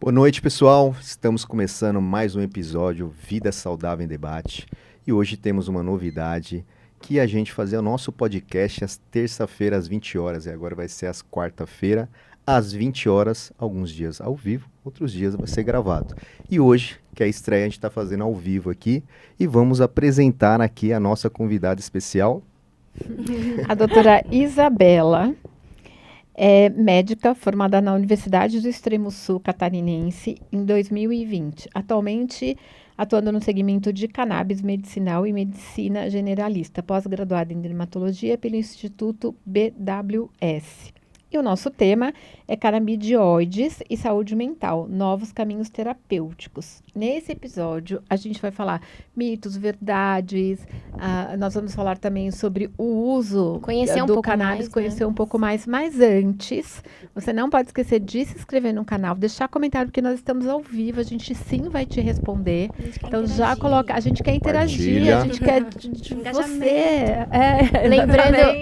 Boa noite, pessoal. Estamos começando mais um episódio Vida Saudável em Debate. E hoje temos uma novidade, que a gente fazia o nosso podcast às terça-feiras, às 20 horas. E agora vai ser às quarta-feira, às 20 horas, alguns dias ao vivo, outros dias vai ser gravado. E hoje, que é a estreia, a gente está fazendo ao vivo aqui. E vamos apresentar aqui a nossa convidada especial. A doutora Isabela é médica formada na Universidade do Extremo Sul Catarinense em 2020. Atualmente atuando no segmento de cannabis medicinal e medicina generalista, pós-graduada em dermatologia pelo Instituto BWS. E o nosso tema é canabidioides e saúde mental, novos caminhos terapêuticos. Nesse episódio, a gente vai falar mitos, verdades, nós vamos falar também sobre o uso do cannabis, conhecer um pouco mais. Mas antes, você não pode esquecer de se inscrever no canal, deixar comentário, porque nós estamos ao vivo, a gente sim vai te responder. Então já coloca, a gente quer interagir, a gente quer de você.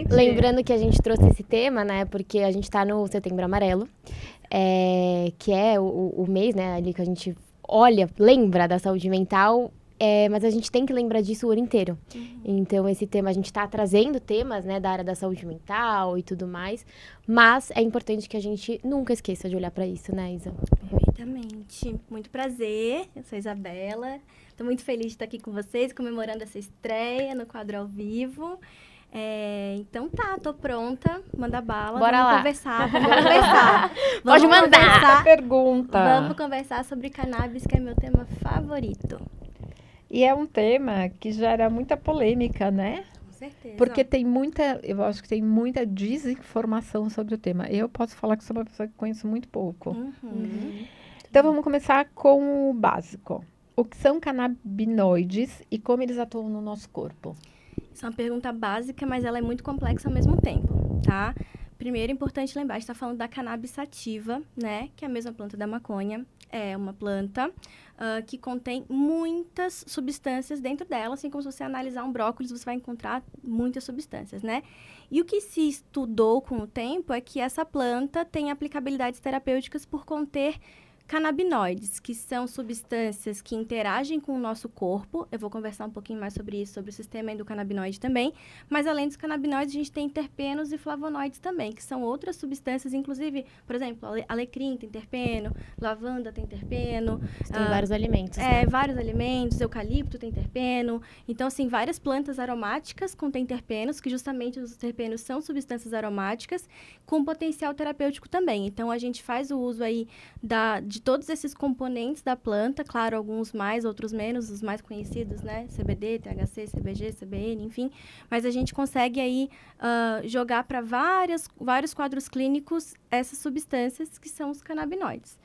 Lembrando que a gente trouxe esse tema, né, porque a gente está no Setembro Amarelo, que é o mês, né, ali que a gente lembra da saúde mental, mas a gente tem que lembrar disso o ano inteiro. Então, esse tema, a gente está trazendo temas, né, da área da saúde mental e tudo mais, mas é importante que a gente nunca esqueça de olhar para isso, né, Isa? Perfeitamente. Muito prazer, eu sou a Isabela, estou muito feliz de estar aqui com vocês, comemorando essa estreia no quadro ao vivo. Então tô pronta, manda bala, Bora vamos lá. conversar. Pode mandar. Pergunta. Vamos conversar sobre cannabis, que é meu tema favorito. E é um tema que gera muita polêmica, né? Com certeza. Porque eu acho que tem muita desinformação sobre o tema. Eu posso falar que sou uma pessoa que conheço muito pouco. Então vamos começar com o básico. O que são canabinoides e como eles atuam no nosso corpo? Isso é uma pergunta básica, mas ela é muito complexa ao mesmo tempo, tá? Primeiro, é importante lembrar, a gente está falando da cannabis sativa, né? Que é a mesma planta da maconha. É uma planta que contém muitas substâncias dentro dela. Assim como se você analisar um brócolis, você vai encontrar muitas substâncias, né? E o que se estudou com o tempo é que essa planta tem aplicabilidades terapêuticas por conter canabinoides, que são substâncias que interagem com o nosso corpo. Eu vou conversar um pouquinho mais sobre isso, sobre o sistema endocannabinoide também. Mas, além dos canabinoides, a gente tem terpenos e flavonoides também, que são outras substâncias, inclusive, por exemplo, alecrim tem terpeno, lavanda tem terpeno. Tem vários alimentos, né? Vários alimentos, eucalipto tem terpeno. Então, assim, várias plantas aromáticas contêm terpenos, que justamente os terpenos são substâncias aromáticas com potencial terapêutico também. Então, a gente faz o uso aí de todos esses componentes da planta, claro, alguns mais, outros menos, os mais conhecidos, né? CBD, THC, CBG, CBN, enfim. Mas a gente consegue aí jogar para vários quadros clínicos essas substâncias que são os canabinoides.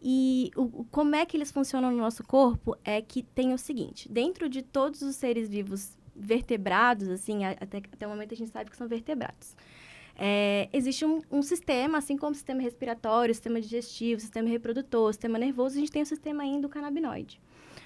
E como é que eles funcionam no nosso corpo é que tem o seguinte: dentro de todos os seres vivos vertebrados, assim, até o momento a gente sabe que são vertebrados. Existe um sistema, assim como o sistema respiratório, o sistema digestivo, o sistema reprodutor, o sistema nervoso, a gente tem o sistema endocannabinoide.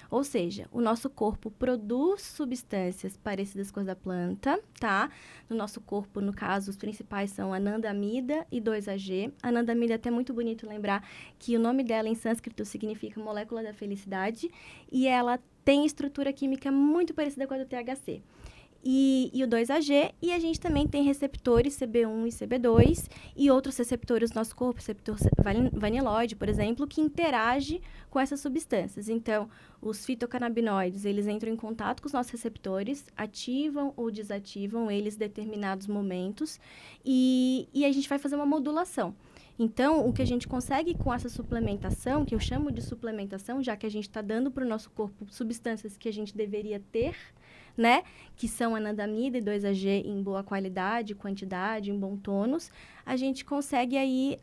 Ou seja, o nosso corpo produz substâncias parecidas com as da planta, tá? No nosso corpo, no caso, os principais são anandamida e 2-AG. Anandamida é até muito bonito lembrar que o nome dela em sânscrito significa molécula da felicidade e ela tem estrutura química muito parecida com a do THC. E o 2-AG, e a gente também tem receptores CB1 e CB2 e outros receptores do nosso corpo, receptor vaniloide, por exemplo, que interage com essas substâncias. Então, os fitocannabinoides, eles entram em contato com os nossos receptores, ativam ou desativam eles em determinados momentos e a gente vai fazer uma modulação. Então, o que a gente consegue com essa suplementação, que eu chamo de suplementação, já que a gente está dando para o nosso corpo substâncias que a gente deveria ter, né? Que são anandamida e 2-AG em boa qualidade, quantidade, em bom tônus, a gente consegue aí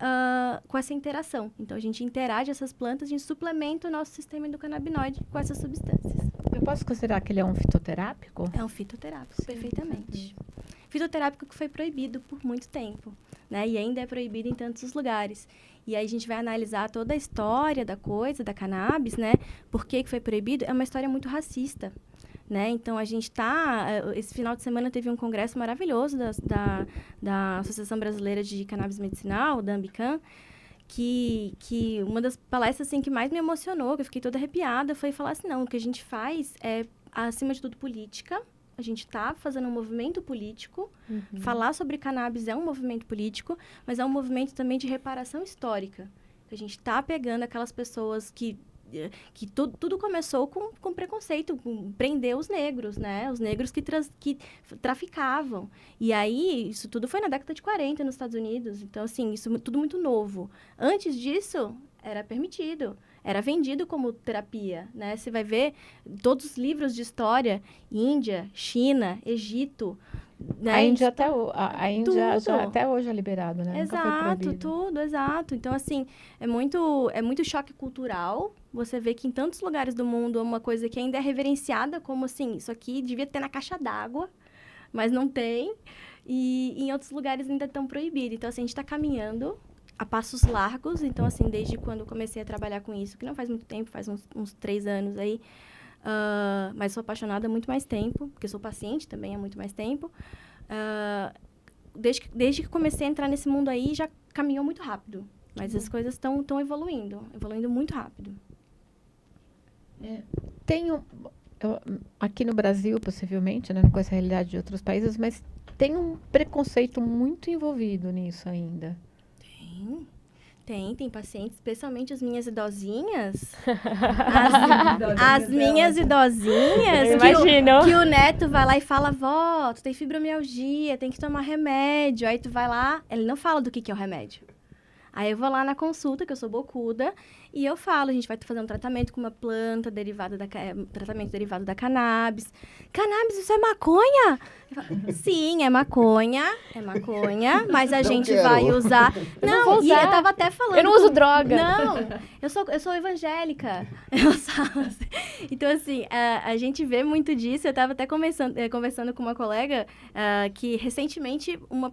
com essa interação. Então, a gente interage essas plantas, a gente suplementa o nosso sistema endocannabinoide com essas substâncias. Eu posso considerar que ele é um fitoterápico? É um fitoterápico, perfeitamente. Fitoterápico que foi proibido por muito tempo, né? E ainda é proibido em tantos lugares. E aí a gente vai analisar toda a história da coisa, da cannabis, né? Por que foi proibido? É uma história muito racista. Né? Então, a gente esse final de semana teve um congresso maravilhoso da Associação Brasileira de Cannabis Medicinal, da Ambicam, que uma das palestras, assim, que mais me emocionou, que eu fiquei toda arrepiada, foi falar assim, não, o que a gente faz é, acima de tudo, política. A gente está fazendo um movimento político. Falar sobre cannabis é um movimento político, mas é um movimento também de reparação histórica. A gente está pegando aquelas pessoas que tudo começou com preconceito, com prender os negros, né? Os negros que traficavam. E aí, isso tudo foi na década de 40 nos Estados Unidos. Então, assim, isso tudo muito novo. Antes disso, era permitido. Era vendido como terapia, né? Você vai ver todos os livros de história, Índia, China, Egito, né? A Índia até hoje é liberado, né? Exato, tudo, exato. Então, assim, é muito choque cultural. Você vê que em tantos lugares do mundo é uma coisa que ainda é reverenciada como, assim, isso aqui devia ter na caixa d'água, mas não tem. E em outros lugares ainda estão proibidos. Então, assim, a gente está caminhando a passos largos. Então, assim, desde quando eu comecei a trabalhar com isso, que não faz muito tempo, faz uns 3 anos aí, mas sou apaixonada há muito mais tempo, porque sou paciente também há muito mais tempo. Desde que comecei a entrar nesse mundo aí, já caminhou muito rápido. Mas as coisas estão evoluindo muito rápido. Aqui no Brasil, possivelmente, né? Não conheço a realidade de outros países, mas tem um preconceito muito envolvido nisso ainda. Tem pacientes, especialmente as minhas idosinhas. As minhas idosinhas. Que o neto vai lá e fala, vó, tu tem fibromialgia, tem que tomar remédio. Aí tu vai lá, ele não fala do que é o remédio. Aí eu vou lá na consulta, que eu sou bocuda, e eu falo, a gente vai fazer um tratamento com uma planta tratamento derivado da cannabis. Cannabis, isso é maconha? Eu falo, sim, é maconha, mas a gente vai usar... Não vou usar. E eu tava até falando... Eu não uso droga. Não, eu sou evangélica. Então, assim, a gente vê muito disso. Eu tava até conversando com uma colega que, recentemente, uma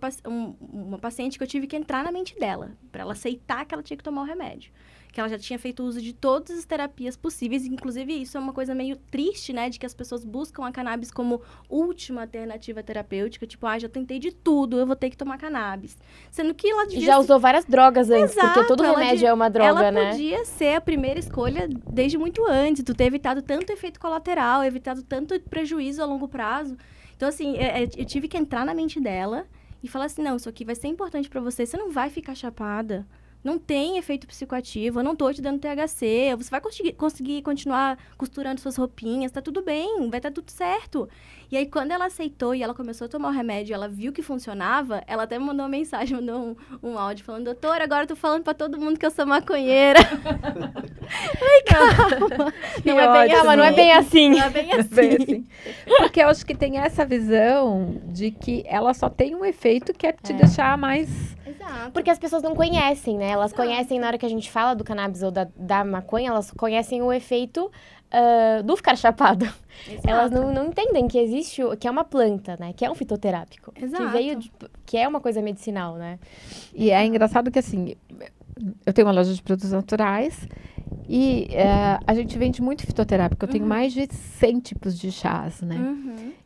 paciente que eu tive que entrar na mente dela, para ela aceitar que ela tinha que tomar o remédio. Que ela já tinha feito uso de todas as terapias possíveis. Inclusive, isso é uma coisa meio triste, né? De que as pessoas buscam a cannabis como última alternativa terapêutica. Tipo, já tentei de tudo, eu vou ter que tomar cannabis. Sendo que ela devia... Já usou várias drogas antes, Exato, porque todo remédio é uma droga, né? Ela podia ser a primeira escolha desde muito antes. Tu ter evitado tanto efeito colateral, evitado tanto prejuízo a longo prazo. Então, assim, eu tive que entrar na mente dela e falar assim, não, isso aqui vai ser importante pra você. Você não vai ficar chapada. Não tem efeito psicoativo, eu não tô te dando THC, você vai conseguir continuar costurando suas roupinhas, tá tudo bem, vai estar tudo certo. E aí, quando ela aceitou e ela começou a tomar o remédio, ela viu que funcionava, ela até me mandou uma mensagem, mandou um áudio falando, doutora, agora eu tô falando pra todo mundo que eu sou maconheira. Ai, calma. Não é bem assim. Não é bem assim. Porque eu acho que tem essa visão de que ela só tem um efeito que é te deixar mais... Exato. Porque as pessoas não conhecem, né? Elas conhecem, na hora que a gente fala do cannabis ou da maconha, elas conhecem o efeito do ficar chapado. Exato. Elas não entendem que existe, que é uma planta, né? Que é um fitoterápico. Exato. Que é uma coisa medicinal, né? E é engraçado que, assim, eu tenho uma loja de produtos naturais e a gente vende muito fitoterápico. Eu tenho mais de 100 tipos de chás, né?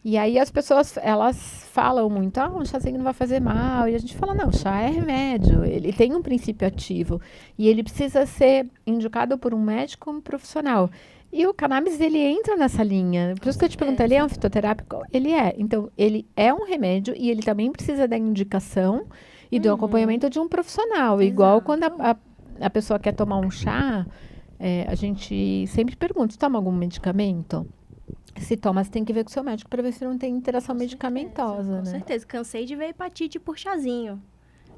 E aí as pessoas, elas falam muito, um chazinho não vai fazer mal. E a gente fala, não, chá é remédio. Ele tem um princípio ativo. E ele precisa ser indicado por um médico como profissional. E o cannabis, ele entra nessa linha. Por isso que eu te perguntei, ele é um fitoterápico? Ele é. Então, ele é um remédio e ele também precisa da indicação e do acompanhamento de um profissional. Exato. Igual quando a pessoa quer tomar um chá, a gente sempre pergunta, toma algum medicamento? Se toma, você tem que ver com o seu médico para ver se não tem interação medicamentosa, Com né? certeza. Cansei de ver hepatite por chazinho.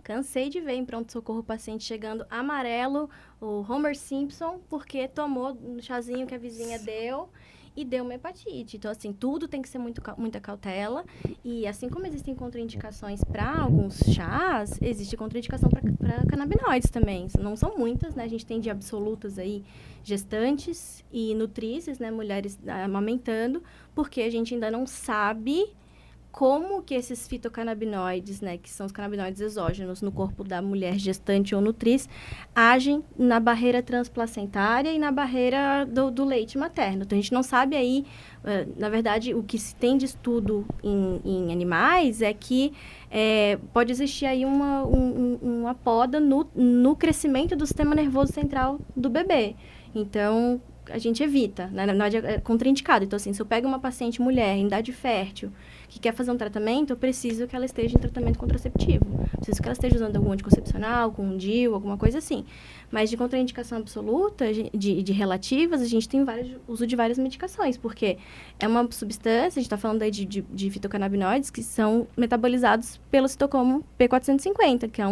Cansei de ver em pronto-socorro o paciente chegando amarelo, o Homer Simpson, porque tomou um chazinho que a vizinha deu e deu uma hepatite. Então, assim, tudo tem que ser muita cautela. E assim como existem contraindicações para alguns chás, existe contraindicação para canabinoides também. Não são muitas, né? A gente tem de absolutas aí gestantes e nutrizes, né? Mulheres amamentando, porque a gente ainda não sabe como que esses fitocannabinoides, né, que são os canabinoides exógenos no corpo da mulher gestante ou nutriz, agem na barreira transplacentária e na barreira do leite materno. Então, a gente não sabe aí, na verdade, o que se tem de estudo em animais é que pode existir aí uma poda no crescimento do sistema nervoso central do bebê. Então, a gente evita, né? Na verdade, é contraindicado. Então, assim, se eu pego uma paciente mulher em idade fértil que quer fazer um tratamento, eu preciso que ela esteja em tratamento contraceptivo. Preciso que ela esteja usando algum anticoncepcional, com um DIU, alguma coisa assim. Mas de contraindicação absoluta, de relativas, a gente tem uso de várias medicações, porque é uma substância, a gente está falando aí de fitocannabinoides, que são metabolizados pelo citocromo P450, que é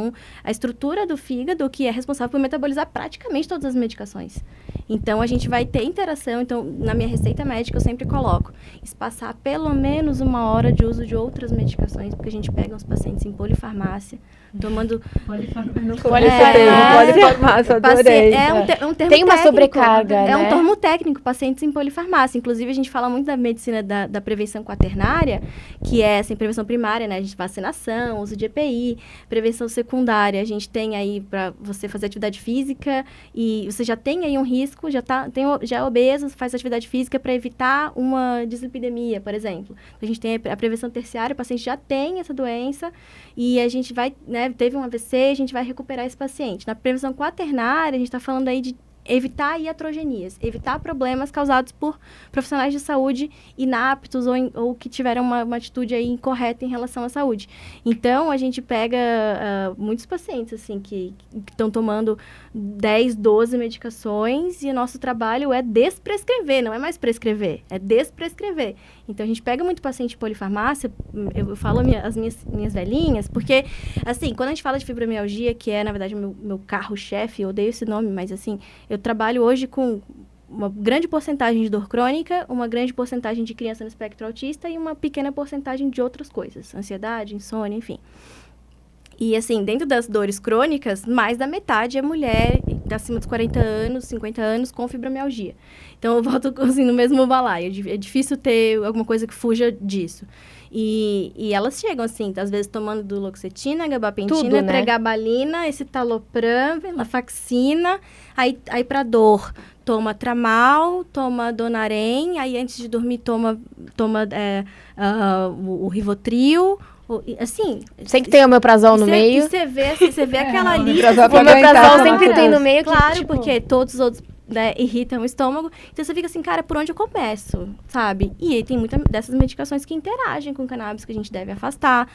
a estrutura do fígado que é responsável por metabolizar praticamente todas as medicações. Então, a gente vai ter interação. Então, na minha receita médica, eu sempre coloco espaçar pelo menos 1 hora de uso de outras medicações, porque a gente pega uns pacientes em polifarmácia, tomando... Polifarmácia, adorei. É um termo Tem uma técnico, sobrecarga, É um né? termo técnico, pacientes em polifarmácia. Inclusive, a gente fala muito da medicina da prevenção quaternária, que é, assim, prevenção primária, né? A gente vacinação, uso de EPI, prevenção secundária. A gente tem aí para você fazer atividade física e você já tem aí um risco, já é obeso, faz atividade física para evitar uma dislipidemia, por exemplo. A gente tem a prevenção terciária, o paciente já tem essa doença e a gente vai, né, teve um AVC, a gente vai recuperar esse paciente. Na prevenção quaternária, a gente está falando aí de evitar iatrogenias, evitar problemas causados por profissionais de saúde inaptos ou que tiveram uma atitude aí incorreta em relação à saúde. Então, a gente pega muitos pacientes, assim, que estão tomando 10, 12 medicações e o nosso trabalho é desprescrever, não é mais prescrever, é desprescrever. Então, a gente pega muito paciente de polifarmácia, eu falo as minhas velhinhas, porque, assim, quando a gente fala de fibromialgia, que é, na verdade, o meu carro-chefe, eu odeio esse nome, mas, assim, eu trabalho hoje com uma grande porcentagem de dor crônica, uma grande porcentagem de criança no espectro autista e uma pequena porcentagem de outras coisas, ansiedade, insônia, enfim. E, assim, dentro das dores crônicas, mais da metade é mulher acima dos 40 anos, 50 anos, com fibromialgia. Então, eu volto, assim, no mesmo balaio. É difícil ter alguma coisa que fuja disso. E elas chegam, assim, às vezes tomando duloxetina, gabapentina, Tudo, né? pregabalina, escitalopram, venlafaxina, aí pra dor, toma Tramal, toma Donarém, aí antes de dormir toma o Rivotril, assim... Sempre tem o omeprazol no meio. E você vê aquela lista... omeprazol O omeprazol sempre Claro. tem no meio. Que, Claro, tipo, porque todos os outros, né, irritam o estômago. Então, você fica assim, cara, por onde eu começo, sabe? E aí tem muitas dessas medicações que interagem com o cannabis que a gente deve afastar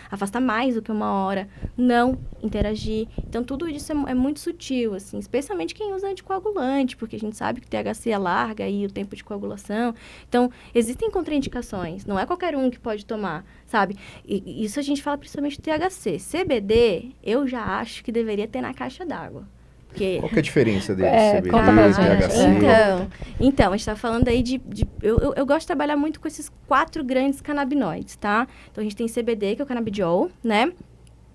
mais do que 1 hora, não interagir. Então, tudo isso é muito sutil, assim, especialmente quem usa anticoagulante, porque a gente sabe que THC alarga aí o tempo de coagulação. Então, existem contraindicações, não é qualquer um que pode tomar, sabe? E isso a gente fala principalmente do THC. CBD, eu já acho que deveria ter na caixa d'água. Porque... Qual que é a diferença deles? CBD, conta pra gente. THC? Então, a gente tá falando aí eu gosto de trabalhar muito com esses 4 grandes canabinoides, tá? Então, a gente tem CBD, que é o canabidiol, né?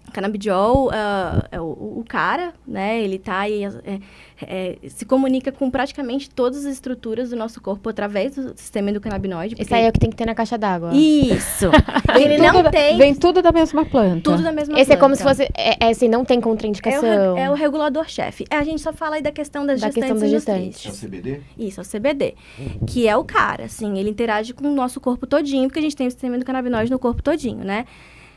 O canabidiol é o cara, né? Ele tá aí, se comunica com praticamente todas as estruturas do nosso corpo através do sistema endocannabinoide. esse aí é o que tem que ter na caixa d'água. Isso! Ele não tem... Vem tudo da mesma planta. Tudo da mesma Esse é como planta. se fosse... assim, não tem contraindicação. É o regulador-chefe. A gente só fala aí da questão das Da questão gestantes das e gestantes. É o CBD? Isso, é o CBD. Que é o cara, assim, ele interage com o nosso corpo todinho, porque a gente tem o sistema endocannabinoide no corpo todinho, né?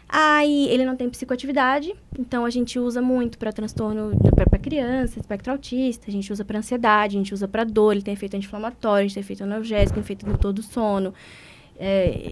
Aí, ele não tem psicoatividade, então a gente usa muito para transtorno para criança, espectro autista, a gente usa para ansiedade, a gente usa para dor, ele tem efeito anti-inflamatório, a gente tem efeito analgésico, efeito indutor do sono.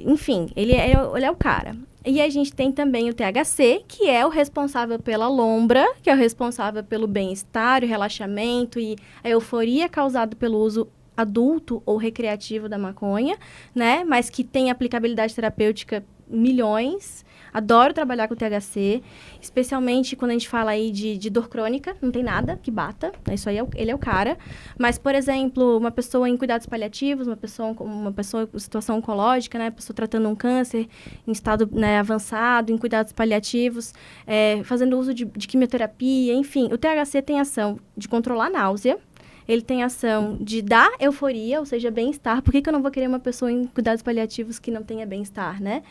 Enfim, ele é o cara. E a gente tem também o THC, que é o responsável pela lombra, que é o responsável pelo bem-estar, o relaxamento e a euforia causada pelo uso adulto ou recreativo da maconha, né? Mas que tem aplicabilidade terapêutica milhões. Adoro trabalhar com THC, especialmente quando a gente fala aí de dor crônica, não tem nada que bata, né? Isso aí ele é o cara. Mas, por exemplo, uma pessoa em cuidados paliativos, uma pessoa em situação oncológica, né? Pessoa tratando um câncer em estado, né, avançado, em cuidados paliativos, fazendo uso de quimioterapia, enfim. O THC tem ação de controlar a náusea, ele tem ação de dar euforia, ou seja, bem-estar. Por que eu não vou querer uma pessoa em cuidados paliativos que não tenha bem-estar, né?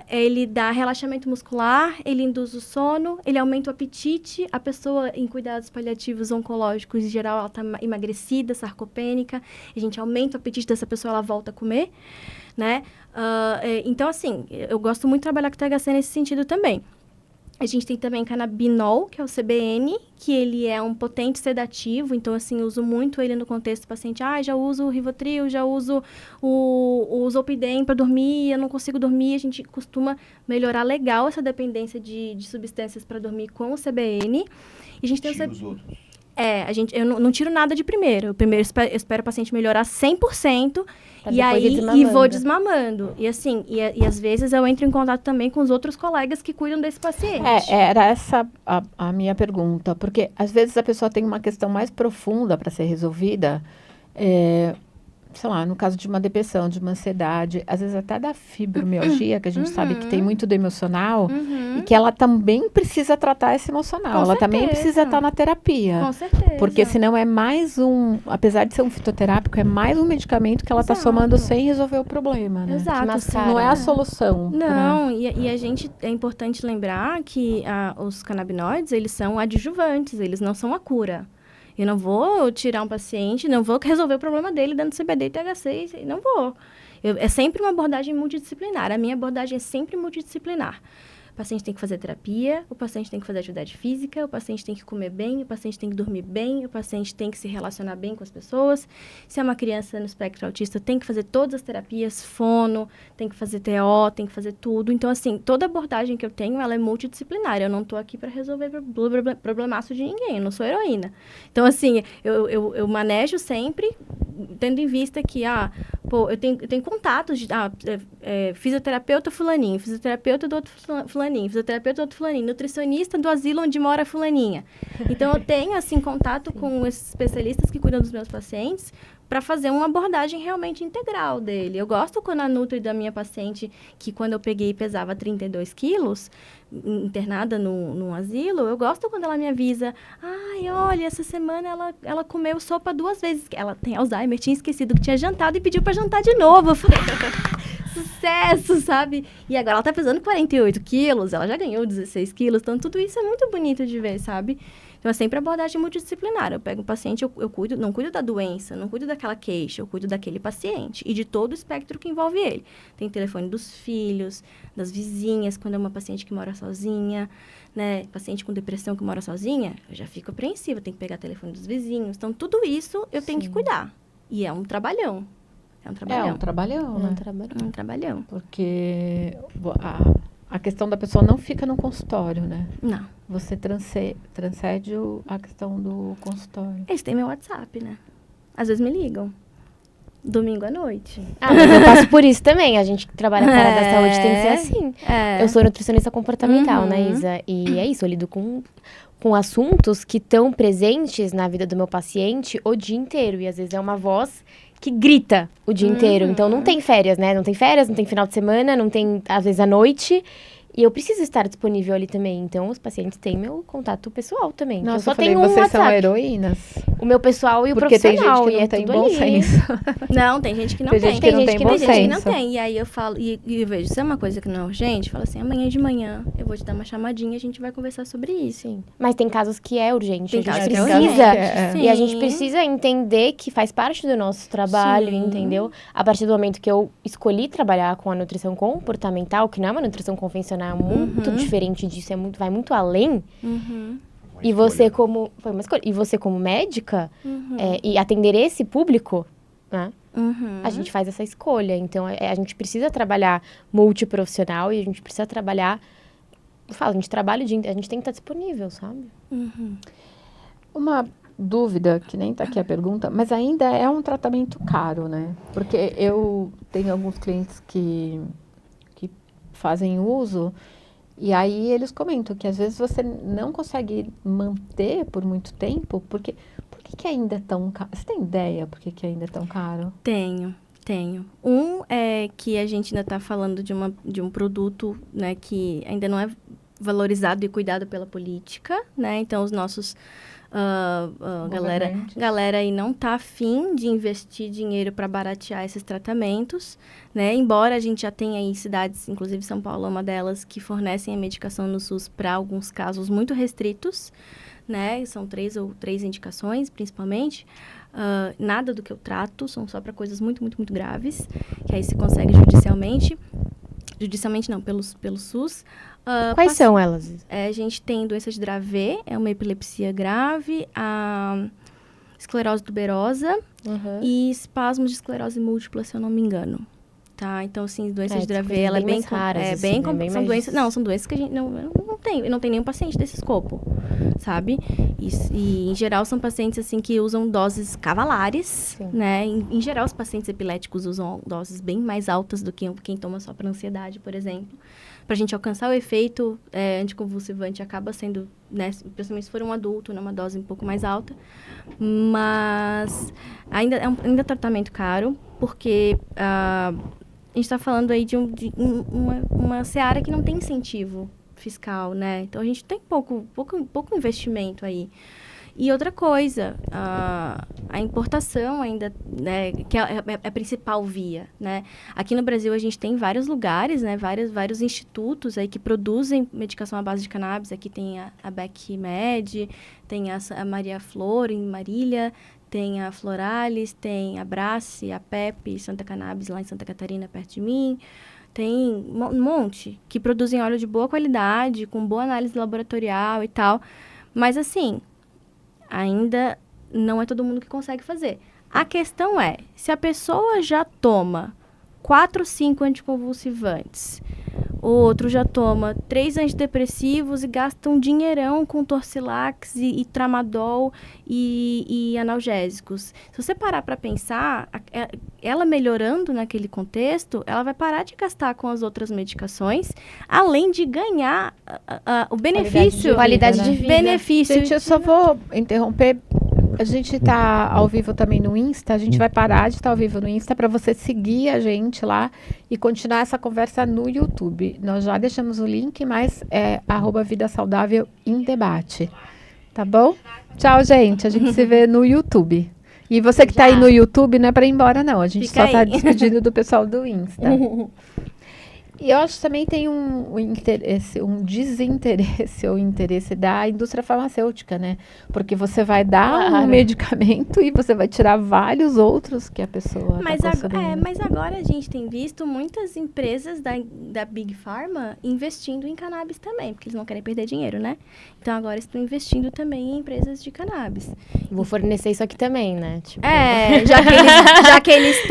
Ele dá relaxamento muscular, ele induz o sono, ele aumenta o apetite. A pessoa em cuidados paliativos oncológicos, em geral, ela está emagrecida, sarcopênica. A gente aumenta o apetite dessa pessoa, ela volta a comer, né? Então, assim, eu gosto muito de trabalhar com THC nesse sentido também. A gente tem também canabinol, que é o CBN, que ele é um potente sedativo. Então, assim, eu uso muito ele no contexto do paciente. Já uso o Rivotril, já uso o Zolpidem para dormir, eu não consigo dormir. A gente costuma melhorar legal essa dependência de substâncias para dormir com o CBN. E a gente tem os outros. Eu não tiro nada de primeiro. Eu espero o paciente melhorar 100%. Pra E depois ir aí, desmamando. vou desmamando. E assim, e às vezes eu entro em contato também com os outros colegas que cuidam desse paciente. Era essa a minha pergunta, porque às vezes a pessoa tem uma questão mais profunda para ser resolvida, sei lá, no caso de uma depressão, de uma ansiedade, às vezes até da fibromialgia, que a gente sabe que tem muito do emocional, e que ela também precisa tratar esse emocional, Com ela também certeza. precisa estar na terapia. Com certeza. Porque senão é mais apesar de ser um fitoterápico, é mais um medicamento que ela está Exato. somando sem resolver o problema, né? Exato. mascara, Não é a né? solução. Não, e a gente, é importante lembrar que os canabinoides, eles são adjuvantes, eles não são a cura. Eu não vou tirar um paciente, não vou resolver o problema dele dando CBD e THC, não vou. É sempre uma abordagem multidisciplinar, a minha abordagem é sempre multidisciplinar. O paciente tem que fazer terapia, o paciente tem que fazer atividade física, o paciente tem que comer bem, o paciente tem que dormir bem, o paciente tem que se relacionar bem com as pessoas. Se é uma criança no espectro autista, tem que fazer todas as terapias, fono, tem que fazer TO, tem que fazer tudo. Então, assim, toda abordagem que eu tenho, ela é multidisciplinar. Eu não estou aqui para resolver problemaço de ninguém, eu não sou heroína. Então, assim, eu manejo sempre, tendo em vista que, eu tenho contatos de fisioterapeuta fulaninho, fisioterapeuta do outro fulaninho, fisioterapeuta do outro fulaninho, nutricionista do asilo onde mora a fulaninha. Então, eu tenho, assim, contato com esses especialistas que cuidam dos meus pacientes para fazer uma abordagem realmente integral dele. Eu gosto quando a nutri da minha paciente, que quando eu peguei pesava 32 quilos, internada num asilo, eu gosto quando ela me avisa, olha, essa semana ela comeu sopa 2 vezes. Ela tem Alzheimer, tinha esquecido que tinha jantado e pediu para jantar de novo. Eu falei, sucesso, sabe? E agora ela tá pesando 48 quilos, ela já ganhou 16 quilos, então tudo isso é muito bonito de ver, sabe? Então, é sempre abordagem multidisciplinar. Eu pego o paciente, eu cuido, não cuido da doença, não cuido daquela queixa, eu cuido daquele paciente e de todo o espectro que envolve ele. Tem telefone dos filhos, das vizinhas, quando é uma paciente que mora sozinha, né? Paciente com depressão que mora sozinha, eu já fico apreensiva, tem que pegar telefone dos vizinhos. Então, tudo isso eu tenho que cuidar. E é um trabalhão. É um trabalhão. É um trabalhão, né? É um trabalhão. Porque a questão da pessoa não fica no consultório, né? Não. Você transcende a questão do consultório. Eles têm meu WhatsApp, né? Às vezes me ligam. Domingo à noite. Mas eu passo por isso também. A gente que trabalha na área da saúde tem que ser assim. Eu sou nutricionista comportamental, né, Isa? E é isso, eu lido com assuntos que estão presentes na vida do meu paciente o dia inteiro. E às vezes é uma voz que grita o dia inteiro. Então não tem férias, né? Não tem férias, não tem final de semana, não tem, às vezes, à noite. E eu preciso estar disponível ali também. Então, os pacientes têm meu contato pessoal também. Nossa, eu só eu falei, tenho um vocês são WhatsApp. heroínas. O meu pessoal e o Porque tem gente profissional. que e não é tem tudo bom ali. senso. Não, tem gente que não Tem tem. gente que não tem bom Tem gente que não senso. tem. E aí eu falo, e eu vejo, se é uma coisa que não é urgente, eu falo assim, amanhã de manhã eu vou te dar uma chamadinha e a gente vai conversar sobre isso. Sim. Mas tem casos que é urgente. Tem A gente casos que é precisa. urgente, E a gente Sim. precisa entender que faz parte do nosso trabalho, Sim. entendeu? A partir do momento que eu escolhi trabalhar com a nutrição comportamental, que não é uma nutrição convencional, é muito diferente disso, vai muito além. E você como... Foi uma escolha. E você como médica, e atender esse público, né? A gente faz essa escolha. Então, a gente precisa trabalhar multiprofissional e a gente precisa trabalhar... Eu falo, a gente trabalha, a gente tem que estar disponível, sabe? Uma dúvida, que nem tá aqui a pergunta, mas ainda é um tratamento caro, né? Porque eu tenho alguns clientes que fazem uso e aí eles comentam que às vezes você não consegue manter por muito tempo, porque por que ainda é tão caro? Você tem ideia por que ainda é tão caro? Tenho. Um é que a gente ainda está falando de um produto, né, que ainda não é valorizado e cuidado pela política, né? Então, os nossos... galera aí não tá afim de investir dinheiro para baratear esses tratamentos, né? Embora a gente já tenha aí cidades, inclusive São Paulo é uma delas, que fornecem a medicação no SUS para alguns casos muito restritos, né? São 3 indicações, principalmente. Nada do que eu trato, são só para coisas muito, muito, muito graves, que aí se consegue judicialmente. Judicialmente não, pelo SUS. Quais são elas? A gente tem doença de Dravet, é uma epilepsia grave, a esclerose tuberosa e espasmos de esclerose múltipla, se eu não me engano. Tá? Então, assim, doença de Dravet, ela é bem raras, são doenças, não, são doenças que a gente não tem nenhum paciente desse escopo, sabe? E em geral são pacientes assim que usam doses cavalares, né? Em geral os pacientes epiléticos usam doses bem mais altas do que quem toma só para ansiedade, por exemplo. Para a gente alcançar o efeito anticonvulsivante acaba sendo, né, principalmente se for um adulto, né, uma dose um pouco mais alta, mas ainda é um tratamento caro, porque a gente está falando aí de uma seara que não tem incentivo fiscal, né? Então, a gente tem pouco investimento aí. E outra coisa, a importação ainda, né, que é a principal via, né? Aqui no Brasil, a gente tem vários lugares, né, vários institutos aí que produzem medicação à base de cannabis. Aqui tem a BecMed, tem a Maria Flor, em Marília, tem a Floralis, tem a Brace, a Pep, Santa Cannabis, lá em Santa Catarina, perto de mim. Tem um monte que produzem óleo de boa qualidade, com boa análise laboratorial e tal. Mas, assim, ainda não é todo mundo que consegue fazer. A questão é, se a pessoa já toma 4, 5 anticonvulsivantes, o outro já toma 3 antidepressivos e gasta um dinheirão com Torcilax e Tramadol e analgésicos. Se você parar para pensar, ela melhorando naquele contexto, ela vai parar de gastar com as outras medicações, além de ganhar o benefício. Qualidade de vida. Benefício. Gente, eu só vou interromper. A gente está ao vivo também no Insta. A gente vai parar de estar ao vivo no Insta para você seguir a gente lá e continuar essa conversa no YouTube. Nós já deixamos o link, mas é @Vida Saudável em Debate. Tá bom? Tchau, gente. A gente se vê no YouTube. E você que está aí no YouTube, não é para ir embora, não. A gente Fica só está aí. despedindo do pessoal do Insta. E eu acho que também tem um desinteresse ou interesse da indústria farmacêutica, né? Porque você vai dar um medicamento e você vai tirar vários outros que a pessoa mas agora a gente tem visto muitas empresas da Big Pharma investindo em cannabis também, porque eles não querem perder dinheiro, né? Então agora estão investindo também em empresas de cannabis. Vou fornecer isso aqui também, né? Tipo... Já que eles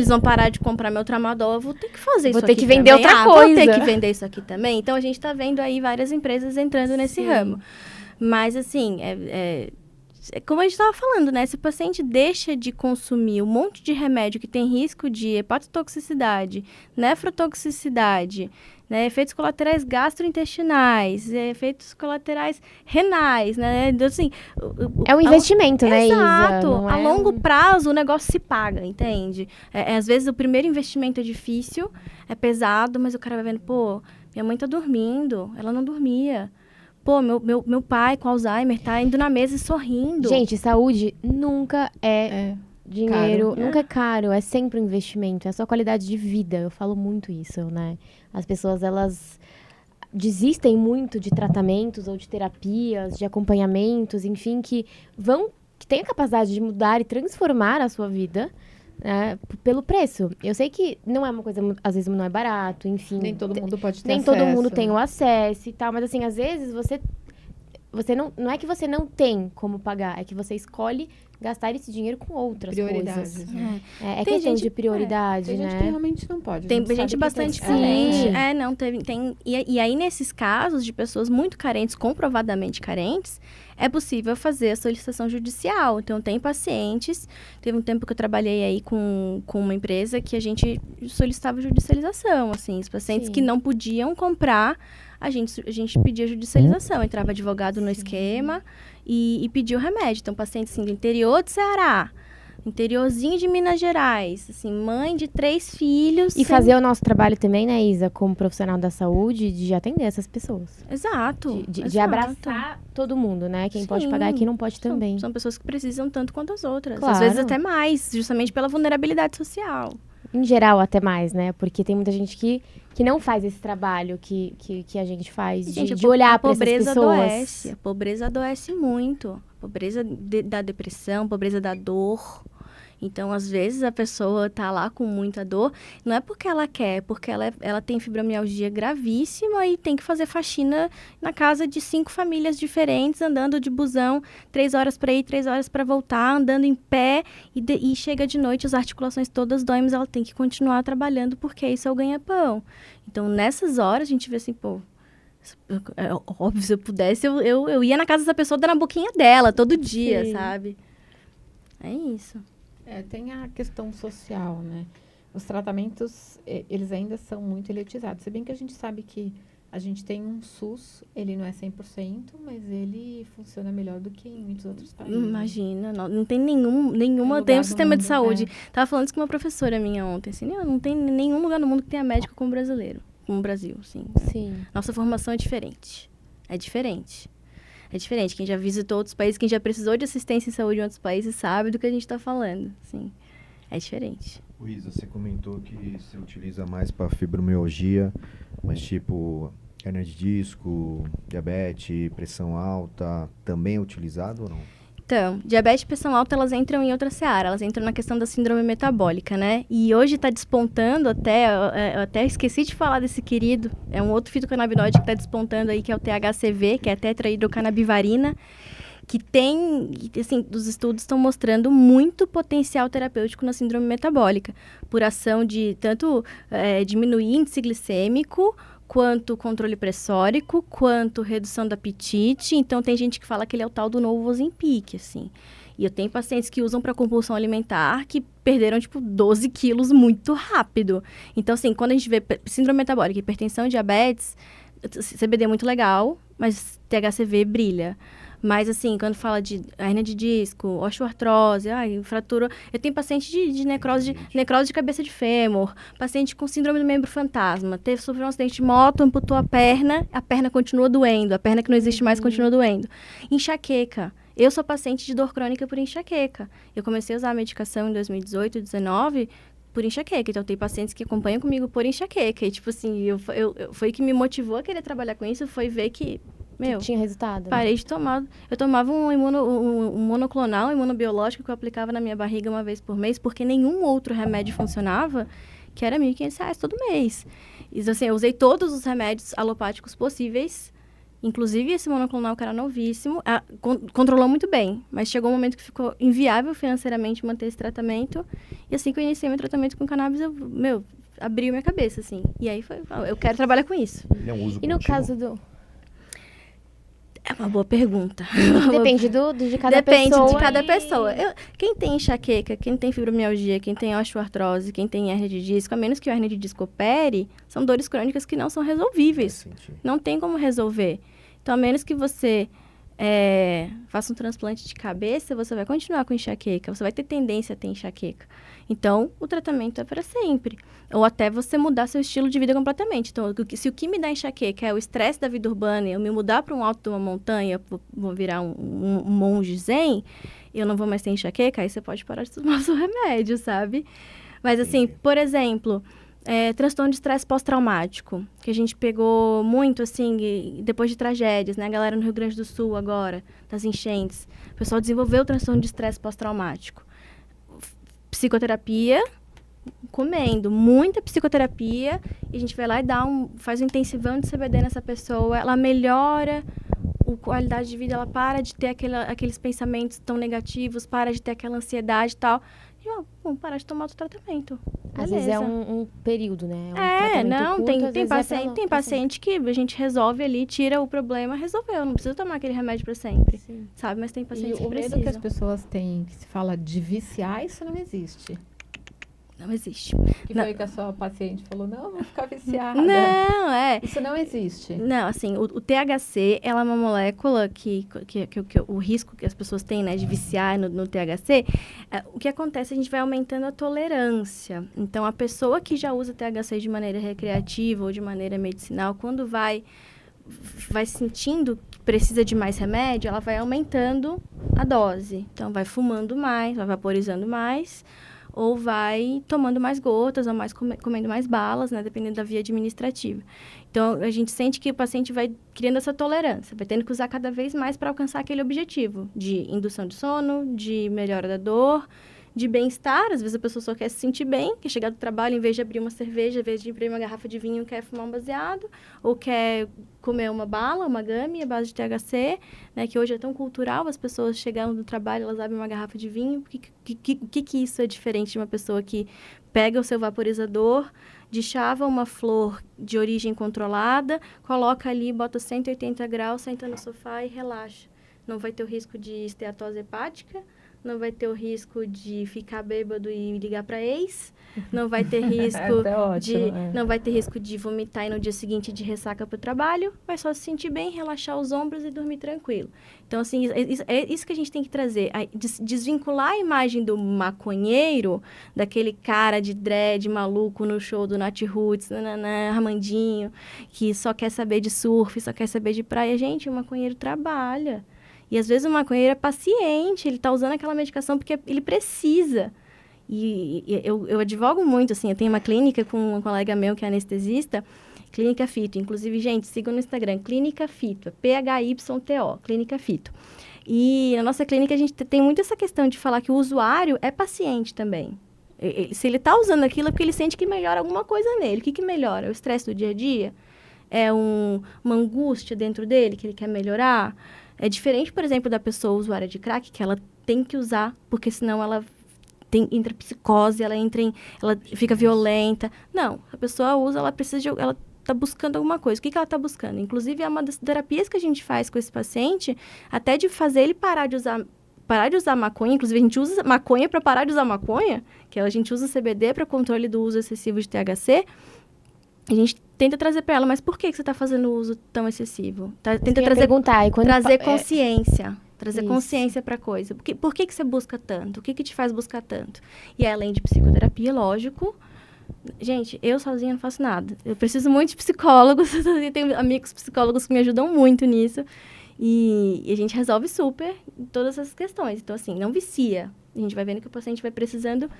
vão parar de comprar meu Tramadol, eu vou ter que fazer isso aqui. Vou ter que vender também. outra coisa. Vou ter que vender isso aqui também. Então, a gente está vendo aí várias empresas entrando nesse ramo. Mas, assim, como a gente estava falando, né? Se o paciente deixa de consumir um monte de remédio que tem risco de hepatotoxicidade, nefrotoxicidade, né, efeitos colaterais gastrointestinais, efeitos colaterais renais, né? Então, assim, é um investimento, né, Isa? Exato. Não a longo prazo, o negócio se paga, entende? Às vezes, o primeiro investimento é difícil, é pesado, mas o cara vai vendo, pô, minha mãe tá dormindo, ela não dormia. Pô, meu pai com Alzheimer tá indo na mesa e sorrindo. Gente, saúde nunca é dinheiro, caro. nunca é caro, é sempre um investimento, é a sua qualidade de vida, eu falo muito isso, né? As pessoas, elas desistem muito de tratamentos ou de terapias, de acompanhamentos, enfim, que têm a capacidade de mudar e transformar a sua vida, né, pelo preço. Eu sei que não é uma coisa, às vezes não é barato, enfim. Nem todo mundo pode ter Nem acesso. todo mundo tem o acesso e tal, mas assim, às vezes você não é que você não tem como pagar, é que você escolhe gastar esse dinheiro com outras Prioridades, coisas. né? É Tem questão gente- de prioridade, Tem né? gente que realmente não pode. Tem a gente gente sabe que bastante tem carente. E aí, nesses casos de pessoas muito carentes, comprovadamente carentes, é possível fazer a solicitação judicial. Então, tem pacientes... Teve um tempo que eu trabalhei aí com uma empresa que a gente solicitava judicialização, assim. Os pacientes Sim. que não podiam comprar, a gente pedia judicialização. Entrava advogado no esquema e pedia o remédio. Então, pacientes assim, do interior do Ceará, interiorzinho de Minas Gerais, assim, mãe de 3 filhos. E fazer o nosso trabalho também, né, Isa, como profissional da saúde, de atender essas pessoas. Exato. De abraçar todo mundo, né? Quem pode pagar e quem não pode também. São pessoas que precisam tanto quanto as outras. Claro. Às vezes até mais, justamente pela vulnerabilidade social. Em geral, até mais, né? Porque tem muita gente que não faz esse trabalho que a gente faz, de olhar para essas pessoas. A pobreza adoece muito. A pobreza da depressão, a pobreza da dor. Então, às vezes, a pessoa tá lá com muita dor, não é porque ela quer, é porque ela tem fibromialgia gravíssima e tem que fazer faxina na casa de 5 famílias diferentes, andando de busão, 3 horas para ir, 3 horas para voltar, andando em pé, e chega de noite, as articulações todas doem, mas ela tem que continuar trabalhando, porque isso é o ganha-pão. Então, nessas horas, a gente vê assim, pô, óbvio, se eu pudesse, eu ia na casa dessa pessoa, dando a boquinha dela, todo dia, sabe? É isso. Tem a questão social, né? Os tratamentos, eles ainda são muito elitizados. Se bem que a gente sabe que a gente tem um SUS, ele não é 100%, mas ele funciona melhor do que em muitos outros países. Imagina, não tem nenhuma, tem um sistema de saúde. Tava falando isso com uma professora minha ontem, assim, não tem nenhum lugar no mundo que tenha médico como brasileiro, como o Brasil, assim. Sim. Nossa formação é diferente. É diferente. Quem já visitou outros países, quem já precisou de assistência em saúde em outros países, sabe do que a gente está falando. Assim, é diferente. Isa, você comentou que você utiliza mais para fibromialgia, mas tipo hernia de disco, diabetes, pressão alta, também é utilizado ou não? Então, diabetes e pressão alta, elas entram em outra seara, elas entram na questão da síndrome metabólica, né? E hoje está despontando eu até esqueci de falar desse querido, é um outro fitocannabinoide que está despontando aí, que é o THCV, que é a tetrahidrocannabivarina, que tem, assim, os estudos estão mostrando muito potencial terapêutico na síndrome metabólica, por ação de tanto diminuir índice glicêmico, quanto controle pressórico, quanto redução do apetite. Então, tem gente que fala que ele é o tal do novo Ozempic, assim. E eu tenho pacientes que usam para compulsão alimentar que perderam, 12 quilos muito rápido. Então, assim, quando a gente vê síndrome metabólica, hipertensão e diabetes, CBD é muito legal, mas THCV brilha. Mas, assim, quando fala de hernia de disco, osteoartrose, fratura... Eu tenho paciente de necrose de cabeça de fêmur, paciente com síndrome do membro fantasma, sofreu um acidente de moto, amputou a perna continua doendo, a perna que não existe mais continua doendo. Enxaqueca. Eu sou paciente de dor crônica por enxaqueca. Eu comecei a usar a medicação em 2018, 2019... por enxaqueca. Então, tem pacientes que acompanham comigo por enxaqueca. E, foi o que me motivou a querer trabalhar com isso, foi ver que tinha resultado. Parei de tomar. Eu tomava um monoclonal, um imunobiológico que eu aplicava na minha barriga uma vez por mês, porque nenhum outro remédio funcionava, que era R$ 1.500 todo mês. E, assim, eu usei todos os remédios alopáticos possíveis, inclusive esse monoclonal que era novíssimo, controlou muito bem, mas chegou um momento que ficou inviável financeiramente manter esse tratamento, e assim que eu iniciei meu tratamento com cannabis, abriu minha cabeça, assim. E aí eu quero trabalhar com isso. Ele é um uso E no contínuo? caso do... É uma boa pergunta. Depende de cada pessoa. Depende de cada pessoa. Quem tem enxaqueca, quem tem fibromialgia, quem tem osteoartrose, quem tem hernia de disco, a menos que a hernia de disco opere, são dores crônicas que não são resolvíveis. Não tem como resolver. Então, a menos que você faça um transplante de cabeça, você vai continuar com enxaqueca. Você vai ter tendência a ter enxaqueca. Então, o tratamento é para sempre. Ou até você mudar seu estilo de vida completamente. Então, se o que me dá enxaqueca é o estresse da vida urbana, eu me mudar para um alto de uma montanha, vou virar um monge zen, eu não vou mais ter enxaqueca, aí você pode parar de tomar o seu remédio, sabe? Mas, assim, por exemplo... transtorno de estresse pós-traumático, que a gente pegou muito, assim, depois de tragédias, né? A galera no Rio Grande do Sul agora, das enchentes. O pessoal desenvolveu o transtorno de estresse pós-traumático. Psicoterapia, comendo, muita psicoterapia, e a gente vai lá e faz um intensivão de CBD nessa pessoa, ela melhora a qualidade de vida, ela para de ter aqueles pensamentos tão negativos, para de ter aquela ansiedade e tal. E, vamos parar de tomar outro tratamento. Às vezes é um período, né? Tem paciente que a gente resolve ali, tira o problema, resolveu. Não precisa tomar aquele remédio para sempre, sabe? Mas tem pacientes que precisam. O medo que as pessoas têm, que se fala de viciar, isso não existe. Não existe. Que foi que a sua paciente falou, não, vou ficar viciada. Não, Isso não existe. Não, assim, o THC, ela é uma molécula que o risco que as pessoas têm, né, de viciar no THC, o que acontece, a gente vai aumentando a tolerância. Então, a pessoa que já usa THC de maneira recreativa ou de maneira medicinal, quando vai sentindo que precisa de mais remédio, ela vai aumentando a dose. Então, vai fumando mais, vai vaporizando mais, ou vai tomando mais gotas, ou comendo mais balas, né, dependendo da via administrativa. Então, a gente sente que o paciente vai criando essa tolerância, vai tendo que usar cada vez mais para alcançar aquele objetivo de indução de sono, de melhora da dor, de bem-estar. Às vezes a pessoa só quer se sentir bem, quer chegar do trabalho, em vez de abrir uma cerveja, em vez de abrir uma garrafa de vinho, quer fumar um baseado, ou quer comer uma bala, uma gummy à base de THC, né, que hoje é tão cultural, as pessoas chegando do trabalho, elas abrem uma garrafa de vinho. O que isso é diferente de uma pessoa que pega o seu vaporizador, deschava uma flor de origem controlada, coloca ali, bota 180 graus, senta no sofá e relaxa. Não vai ter o risco de esteatose hepática, não vai ter o risco de ficar bêbado e ligar para ex, não vai ter risco não vai ter risco de vomitar e no dia seguinte de ressaca para o trabalho, vai só se sentir bem, relaxar os ombros e dormir tranquilo. Então, assim, é isso que a gente tem que trazer, desvincular a imagem do maconheiro, daquele cara de dread maluco no show do Nat Roots, Armandinho, que só quer saber de surf, só quer saber de praia. Gente, o maconheiro trabalha. E, às vezes, o maconheiro é paciente, ele está usando aquela medicação porque ele precisa. E eu advogo muito, assim, eu tenho uma clínica com um colega meu que é anestesista, Clínica Fito. Inclusive, gente, sigam no Instagram, Clínica Fito, PHYTO, Clínica Fito. E na nossa clínica a gente tem muito essa questão de falar que o usuário é paciente também. Se ele está usando aquilo é porque ele sente que melhora alguma coisa nele. O que melhora? O estresse do dia a dia? É uma angústia dentro dele que ele quer melhorar? É diferente, por exemplo, da pessoa usuária de crack, que ela tem que usar, porque senão ela entra em psicose, ela fica violenta. Não, a pessoa usa, ela está buscando alguma coisa. O que ela está buscando? Inclusive, é uma das terapias que a gente faz com esse paciente, até de fazer ele parar de usar maconha. Inclusive, a gente usa maconha para parar de usar maconha, que a gente usa CBD para controle do uso excessivo de THC. A gente tenta trazer para ela, mas por que você está fazendo o uso tão excessivo? Tenta trazer consciência. Trazer consciência para a coisa. Por que você busca tanto? O que te faz buscar tanto? E além de psicoterapia, lógico. Gente, eu sozinha não faço nada. Eu preciso muito de psicólogos. Eu tenho amigos psicólogos que me ajudam muito nisso. E a gente resolve super todas essas questões. Então, assim, não vicia. A gente vai vendo que o paciente vai precisando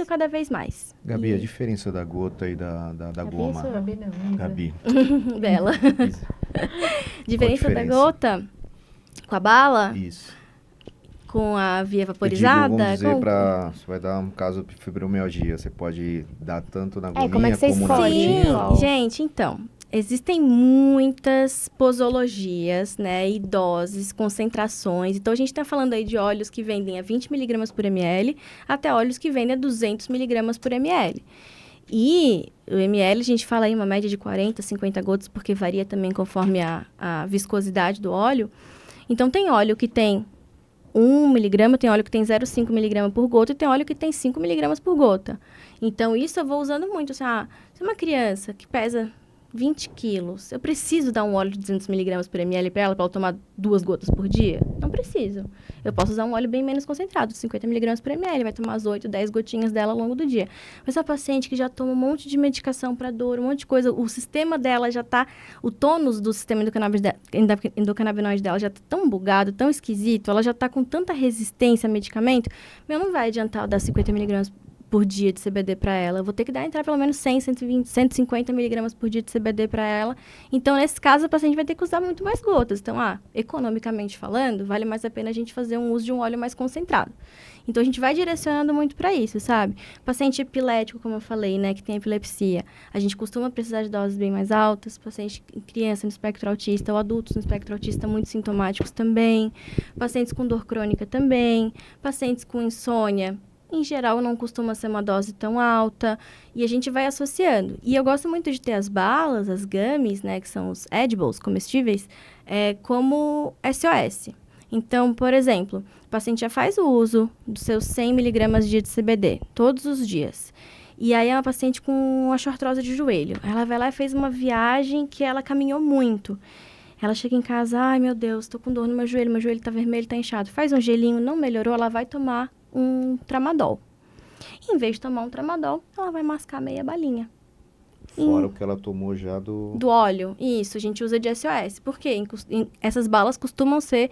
cada vez mais. Gabi, a diferença da gota e da goma? Gabi não. Gabi. Bela. Diferença da gota com a bala? Isso. Com a via vaporizada? Vamos dizer, você vai dar um caso de fibromialgia. Você pode dar tanto na gominha como é que você como na escolhe? gotinha? Gente, então... Existem muitas posologias, né, e doses, concentrações. Então, a gente está falando aí de óleos que vendem a 20 mg por ml, até óleos que vendem a 200 mg por ml. E o ml, a gente fala aí uma média de 40, 50 gotas, porque varia também conforme a viscosidade do óleo. Então, tem óleo que tem 1 mg, tem óleo que tem 0,5 mg por gota e tem óleo que tem 5 mg por gota. Então, isso eu vou usando muito. Assim, se uma criança que pesa 20 quilos, eu preciso dar um óleo de 200 mg por ml para ela tomar 2 gotas por dia? Não preciso. Eu posso usar um óleo bem menos concentrado, de 50 mg por ml, vai tomar as 8, 10 gotinhas dela ao longo do dia. Mas a paciente que já toma um monte de medicação para dor, um monte de coisa, o sistema dela já tá, o tônus do sistema endocannabinoide dela já tá tão bugado, tão esquisito, ela já tá com tanta resistência a medicamento, não vai adiantar eu dar 50 mg por dia de CBD para ela. Eu vou ter que entrar pelo menos 100, 120, 150 mg por dia de CBD para ela. Então, nesse caso, a paciente vai ter que usar muito mais gotas. Então, economicamente falando, vale mais a pena a gente fazer um uso de um óleo mais concentrado. Então, a gente vai direcionando muito para isso, sabe? Paciente epilético, como eu falei, né, que tem epilepsia, a gente costuma precisar de doses bem mais altas. Paciente criança no espectro autista ou adultos no espectro autista muito sintomáticos também. Pacientes com dor crônica também. Pacientes com insônia, em geral, não costuma ser uma dose tão alta, e a gente vai associando. E eu gosto muito de ter as balas, as gummies, né, que são os edibles, comestíveis, como SOS. Então, por exemplo, o paciente já faz o uso dos seus 100 miligramas dia de CBD, todos os dias. E aí é uma paciente com osteoartrose de joelho. Ela vai lá e fez uma viagem que ela caminhou muito. Ela chega em casa, ai meu Deus, tô com dor no meu joelho tá vermelho, tá inchado. Faz um gelinho, não melhorou, ela vai tomar um tramadol. Em vez de tomar um tramadol, ela vai mascar meia balinha. Fora o que ela tomou já do óleo. Isso, a gente usa de SOS. Por quê? Essas balas costumam ser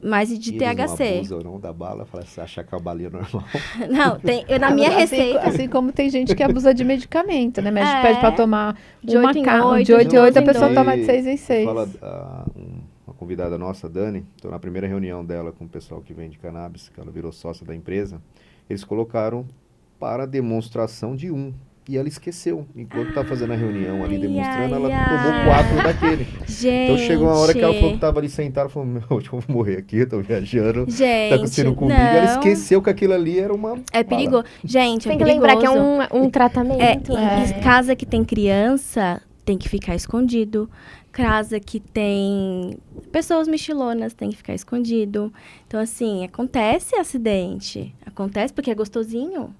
mais de Eles THC. não abusam não da bala, fala assim, achar que é a balinha normal. Não, na minha receita... Assim como tem gente que abusa de medicamento, né? Médico pede pra tomar de 8 em 8, de 8 em 8, a em pessoa 12. toma de 6 em 6. Fala uma convidada nossa, a Dani, estou na primeira reunião dela com o pessoal que vende cannabis, que ela virou sócia da empresa, eles colocaram para demonstração de um. E ela esqueceu. Enquanto tá fazendo a reunião ali, demonstrando, ela tomou 4 daquele. Gente. Então chegou uma hora que ela falou que tava ali sentada, falou, meu, eu vou morrer aqui, eu tô viajando. Gente, tá acontecendo comigo. não. Ela esqueceu que aquilo ali era uma É perigoso. Gente, Tem é que perigoso. lembrar que é um tratamento. E casa que tem criança, tem que ficar escondido. Casa que tem pessoas mexilonas, tem que ficar escondido. Então, assim, acontece acidente. Acontece porque é gostosinho.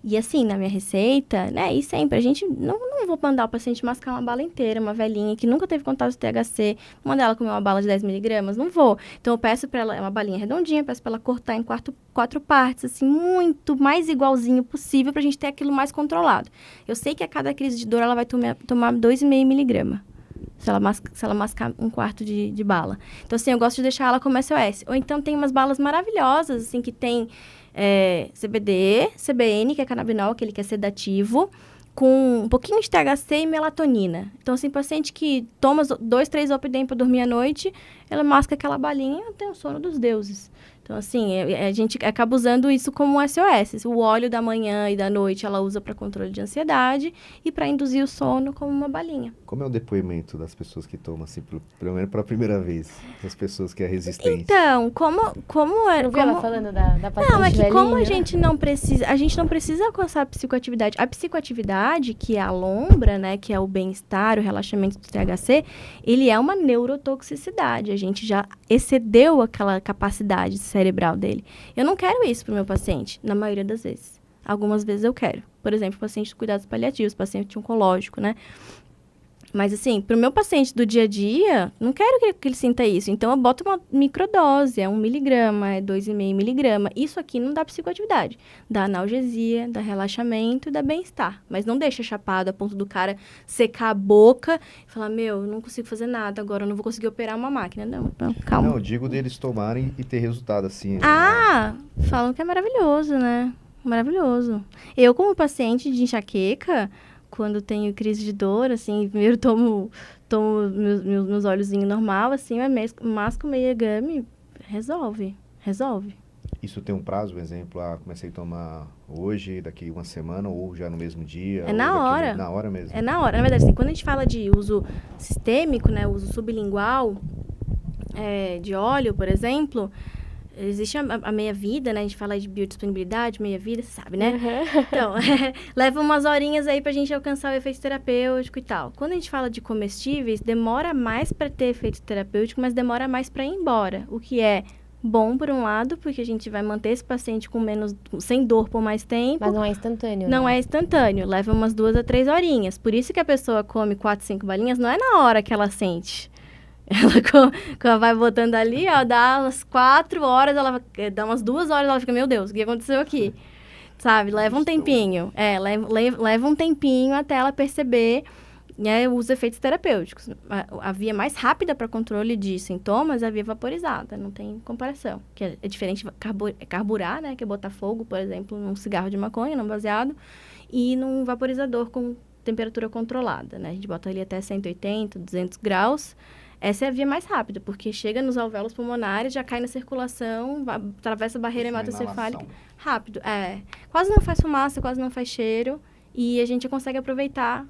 E assim, na minha receita, né, e sempre, a gente não vou mandar o paciente mascar uma bala inteira, uma velhinha que nunca teve contato com THC, mandar ela comer uma bala de 10 miligramas, não vou. Então, eu peço pra ela, é uma balinha redondinha, peço pra ela cortar em 4 partes, assim, muito mais igualzinho possível pra gente ter aquilo mais controlado. Eu sei que a cada crise de dor, ela vai tomar 2,5 miligrama. Se ela mascar um quarto de bala. Então, assim, eu gosto de deixar ela como SOS. Ou então, tem umas balas maravilhosas, assim, que tem CBD, CBN, que é canabinol, aquele que é sedativo, com um pouquinho de THC e melatonina. Então, assim, paciente que toma 2, 3 Zolpidem para dormir à noite, ela masca aquela balinha e tem o sono dos deuses. Então, assim, a gente acaba usando isso como um SOS. O óleo da manhã e da noite ela usa para controle de ansiedade e para induzir o sono como uma balinha. Como é o depoimento das pessoas que tomam, assim, pelo menos pela primeira vez? Das pessoas que é resistente? Então, como é... Não viu ela falando da paciente Não, é que como a velhinha? gente não precisa alcançar a psicoatividade. A psicoatividade, que é a lombra, né, que é o bem-estar, o relaxamento do THC, ele é uma neurotoxicidade. A gente já excedeu aquela capacidade cerebral dele. Eu não quero isso pro meu paciente, na maioria das vezes. Algumas vezes eu quero. Por exemplo, paciente de cuidados paliativos, paciente oncológico, né? Mas, assim, pro meu paciente do dia a dia, não quero que ele sinta isso. Então, eu boto uma microdose, é 1 miligrama, é 2,5 miligrama. Isso aqui não dá psicoatividade. Dá analgesia, dá relaxamento e dá bem-estar. Mas não deixa chapado a ponto do cara secar a boca e falar, meu, eu não consigo fazer nada agora, eu não vou conseguir operar uma máquina. Não, calma. Não, eu digo deles tomarem e ter resultado, assim. Ah, falam que é maravilhoso, né? Maravilhoso. Eu, como paciente de enxaqueca, quando tenho crise de dor, assim, primeiro tomo meus olhozinhos normal, assim, mas masco meia gummy, resolve. Isso tem um prazo, por exemplo, comecei a tomar hoje, daqui uma semana, ou já no mesmo dia? É na hora. Na hora mesmo? É na hora. Na verdade, assim, quando a gente fala de uso sistêmico, né, uso sublingual de óleo, por exemplo, existe a meia-vida, né? A gente fala de biodisponibilidade, meia-vida, você sabe, né? Uhum. Então, leva umas horinhas aí pra gente alcançar o efeito terapêutico e tal. Quando a gente fala de comestíveis, demora mais pra ter efeito terapêutico, mas demora mais pra ir embora. O que é bom, por um lado, porque a gente vai manter esse paciente sem dor por mais tempo. Mas não é instantâneo, Não né? é instantâneo, leva umas 2 a 3 horinhas. Por isso que a pessoa come 4, 5 balinhas, não é na hora que ela sente. Ela vai botando ali, ó, dá umas 4 horas, dá umas 2 horas, ela fica, meu Deus, o que aconteceu aqui? Sabe, leva um tempinho. Leva um tempinho até ela perceber, né, os efeitos terapêuticos. A via mais rápida para controle de sintomas é a via vaporizada, não tem comparação. Que é diferente carburar, né, que é botar fogo, por exemplo, num cigarro de maconha, num baseado, e num vaporizador com temperatura controlada, né? A gente bota ali até 180, 200 graus. Essa é a via mais rápida, porque chega nos alvéolos pulmonares, já cai na circulação, atravessa a barreira hematocefálica. Rápido, Quase não faz fumaça, quase não faz cheiro. E a gente consegue aproveitar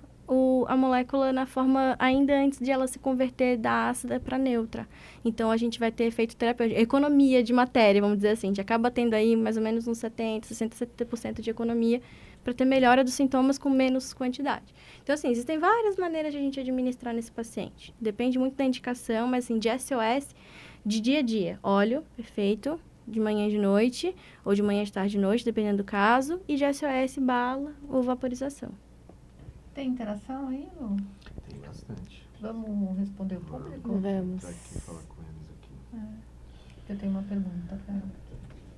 a molécula na forma ainda antes de ela se converter da ácida para neutra. Então, a gente vai ter efeito terapêutico. Economia de matéria, vamos dizer assim. A gente acaba tendo aí mais ou menos uns 70% de economia para ter melhora dos sintomas com menos quantidade. Então, assim, existem várias maneiras de a gente administrar nesse paciente. Depende muito da indicação, mas, assim, de SOS, de dia a dia. Óleo, perfeito, de manhã e de noite, ou de manhã, de tarde e de noite, dependendo do caso. E de SOS, bala ou vaporização. Tem interação aí, Lu? Tem bastante. Vamos responder o público? Vamos. Falar com eles aqui. Eu tenho uma pergunta, cara.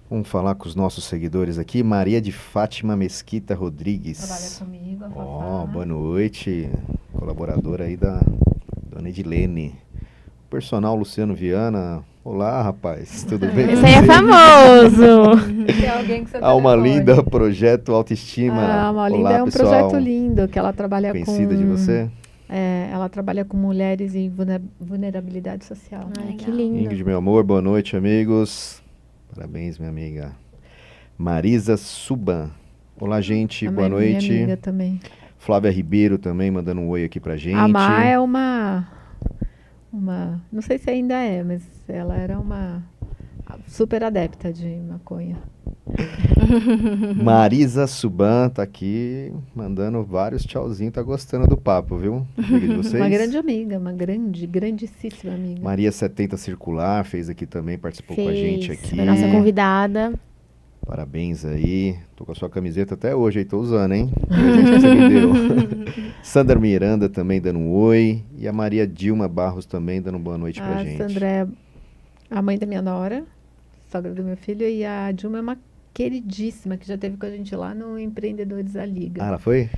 Vamos falar com os nossos seguidores aqui. Maria de Fátima Mesquita Rodrigues. Trabalha comigo, a Ó, Fafá. boa noite. Colaboradora aí da Dona Edilene. Personal Luciano Viana. Olá, rapaz. Tudo bem? Esse aí é famoso. Tem alguém que você Alma telefone. Linda, Projeto Autoestima. A Alma Linda Olá, é um pessoal. projeto lindo, que ela trabalha Conhecida com... de você? Ela trabalha com mulheres em vulnerabilidade social. Ai, que Legal. lindo. Ingrid, meu amor, boa noite, amigos. Parabéns, minha amiga. Marisa Suban. Olá, gente, Também boa minha noite. amiga também. Flávia Ribeiro também mandando um oi aqui pra gente. A Má é uma... Não sei se ainda é, mas ela era uma super adepta de maconha. Marisa Suban tá aqui mandando vários tchauzinhos, tá gostando do papo, viu? Amiga de vocês. Uma grande amiga, uma grandíssima amiga. Maria 70 Circular fez aqui também, participou com a gente aqui. Foi nossa convidada. Parabéns aí. Tô com a sua camiseta até hoje aí, tô usando, hein? Presente que você me deu. Sandra Miranda também dando um oi. E a Maria Dilma Barros também dando boa noite pra A gente. Sandra é a mãe da minha nora, sogra do meu filho, e a Dilma é uma queridíssima, que já esteve com a gente lá no Empreendedores da Liga. Ah, ela foi?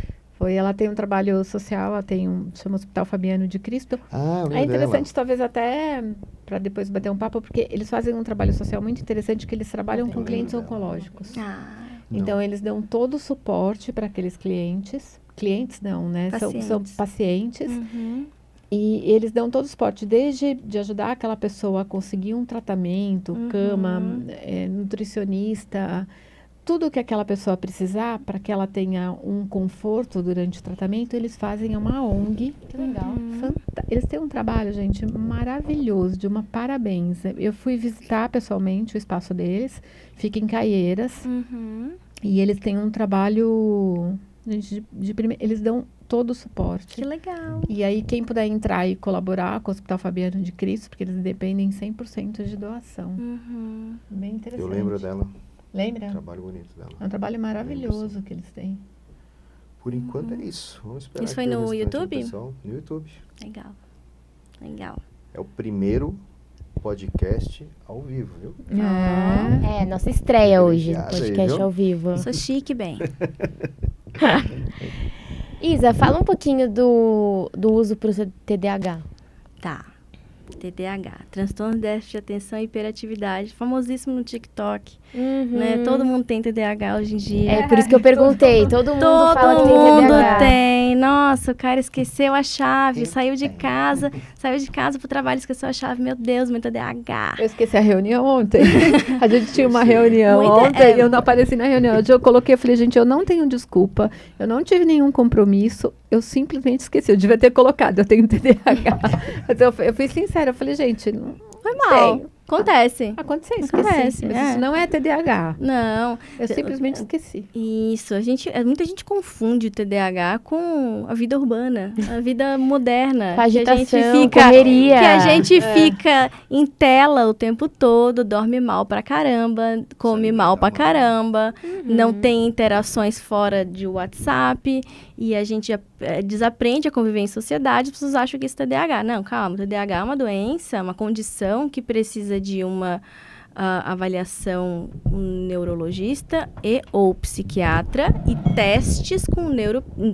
Ela tem um trabalho social, ela tem chama Hospital Fabiano de Cristo. Ah, eu lembro É interessante, talvez até, para depois bater um papo, porque eles fazem um trabalho social muito interessante, que eles trabalham com lembro clientes dela. oncológicos. Ah, Então, eles dão todo o suporte para aqueles clientes. Clientes não, né? São Pacientes. pacientes. uhum. E eles dão todo o suporte, desde de ajudar aquela pessoa a conseguir um tratamento, cama, nutricionista, tudo que aquela pessoa precisar para que ela tenha um conforto durante o tratamento, eles fazem uma ONG. Que legal. Eles têm um trabalho, gente, maravilhoso, de uma parabéns. Eu fui visitar pessoalmente o espaço deles, fica em Caieiras, Uhum. e eles têm um trabalho, gente, eles dão todo o suporte. Que legal. E aí, quem puder entrar e colaborar com o Hospital Fabiano de Cristo, porque eles dependem 100% de doação. Uhum. Bem interessante. Eu lembro dela. Lembra? Trabalho bonito dela. É um trabalho maravilhoso que eles têm. Por enquanto é isso. Vamos esperar. Isso foi aqui o no restante do YouTube? pessoal. No YouTube. Legal. Legal. É o primeiro podcast ao vivo, viu? É, nossa estreia hoje no Obrigado aí, podcast viu? ao vivo. Sou chique, bem. Isa, fala um pouquinho do uso para o TDAH. Tá. TDAH, transtorno de déficit de atenção e hiperatividade, famosíssimo no TikTok, né? Todo mundo tem TDAH hoje em dia. É por isso que eu perguntei. Todo mundo fala que Todo tem mundo TDAH. tem. Nossa, o cara esqueceu a chave, saiu de casa pro trabalho, esqueceu a chave. Meu Deus, meu TDAH. Eu esqueci a reunião ontem. A gente tinha uma reunião Muita- ontem e eu não apareci na reunião. Hoje eu coloquei, eu falei, gente, eu não tenho desculpa, eu não tive nenhum compromisso, eu simplesmente esqueci. Eu devia ter colocado, eu tenho TDAH. Mas eu fui sincera, eu falei, gente, não Foi mal. tenho. Acontece. Aconteceu, esqueci. Acontece, Mas é. isso não é TDAH. Não. Eu simplesmente esqueci. Isso, muita gente confunde o TDAH com a vida urbana, a vida moderna. Com a que a gente agitação, fica, correria. que a gente fica em tela o tempo todo, dorme mal pra caramba, come mal pra caramba, não tem interações fora de WhatsApp e a gente desaprende a conviver em sociedade, as pessoas acham que isso é TDAH. Não, calma, TDAH é uma doença, uma condição que precisa de uma avaliação com neurologista e ou psiquiatra e testes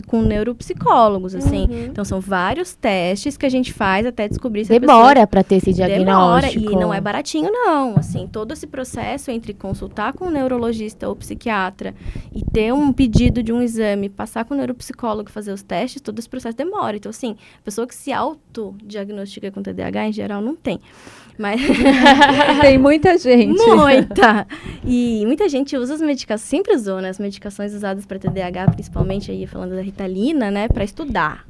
com neuropsicólogos, assim. Então, são vários testes que a gente faz até descobrir se a pessoa... Demora para ter esse Demora, diagnóstico. e não é baratinho, não. Assim, todo esse processo entre consultar com um neurologista ou psiquiatra e ter um pedido de um exame, passar com o neuropsicólogo e fazer os testes, todo esse processo demora. Então, assim, a pessoa que se autodiagnostica com TDAH, em geral, não tem. Mas... Tem muita gente. Muita! E muita gente usa as medicações, sempre usou, né? As medicações usadas para TDAH, principalmente aí falando da Ritalina, né? Para estudar.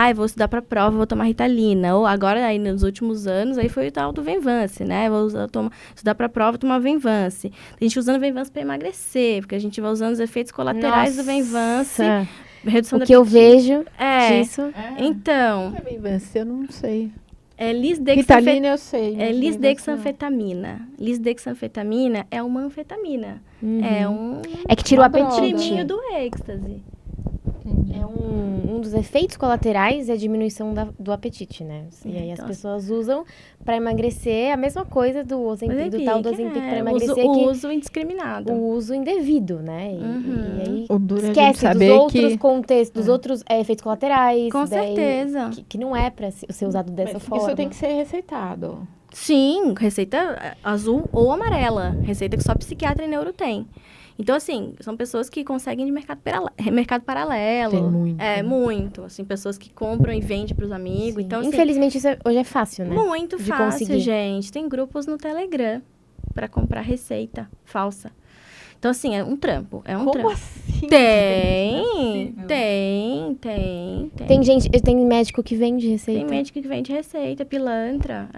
Eu vou estudar para prova, vou tomar Ritalina. Ou agora, aí nos últimos anos, aí foi o tal do Venvance, né? Vou estudar para prova, tomar Venvance. Tem gente usando Venvance para emagrecer, porque a gente vai usando os efeitos colaterais do Venvance. Redução O da que eu apetite. vejo É. disso. Então, Eu não sei. Ritalina eu sei. É lisdexanfetamina. Lisdexanfetamina é uma anfetamina. É que tira o Uma droga. apetite. Priminho do êxtase. É um dos efeitos colaterais é a diminuição do apetite, né? E aí Então, as pessoas usam pra emagrecer a mesma coisa do Ozempic, do tal do Ozempic pra o emagrecer, uso indiscriminado. o uso indevido, né? E aí O duro é a gente esquece dos saber outros que... contextos, dos outros efeitos colaterais. Com daí, certeza. Que não é pra ser usado dessa Mas forma. isso tem que ser receitado. Sim, receita azul ou amarela. Receita que só psiquiatra e neuro tem. Então, assim, são pessoas que conseguem de mercado paralelo. Tem muito. Muito. Assim, pessoas que compram e vendem para os amigos. Sim. Então, assim, Infelizmente, isso hoje é fácil, né? muito de fácil, conseguir. gente. Tem grupos no Telegram para comprar receita falsa. Então, assim, é um trampo. É um Como trampo. assim? Tem. Tem médico que vende receita. Tem médico que vende receita, pilantra.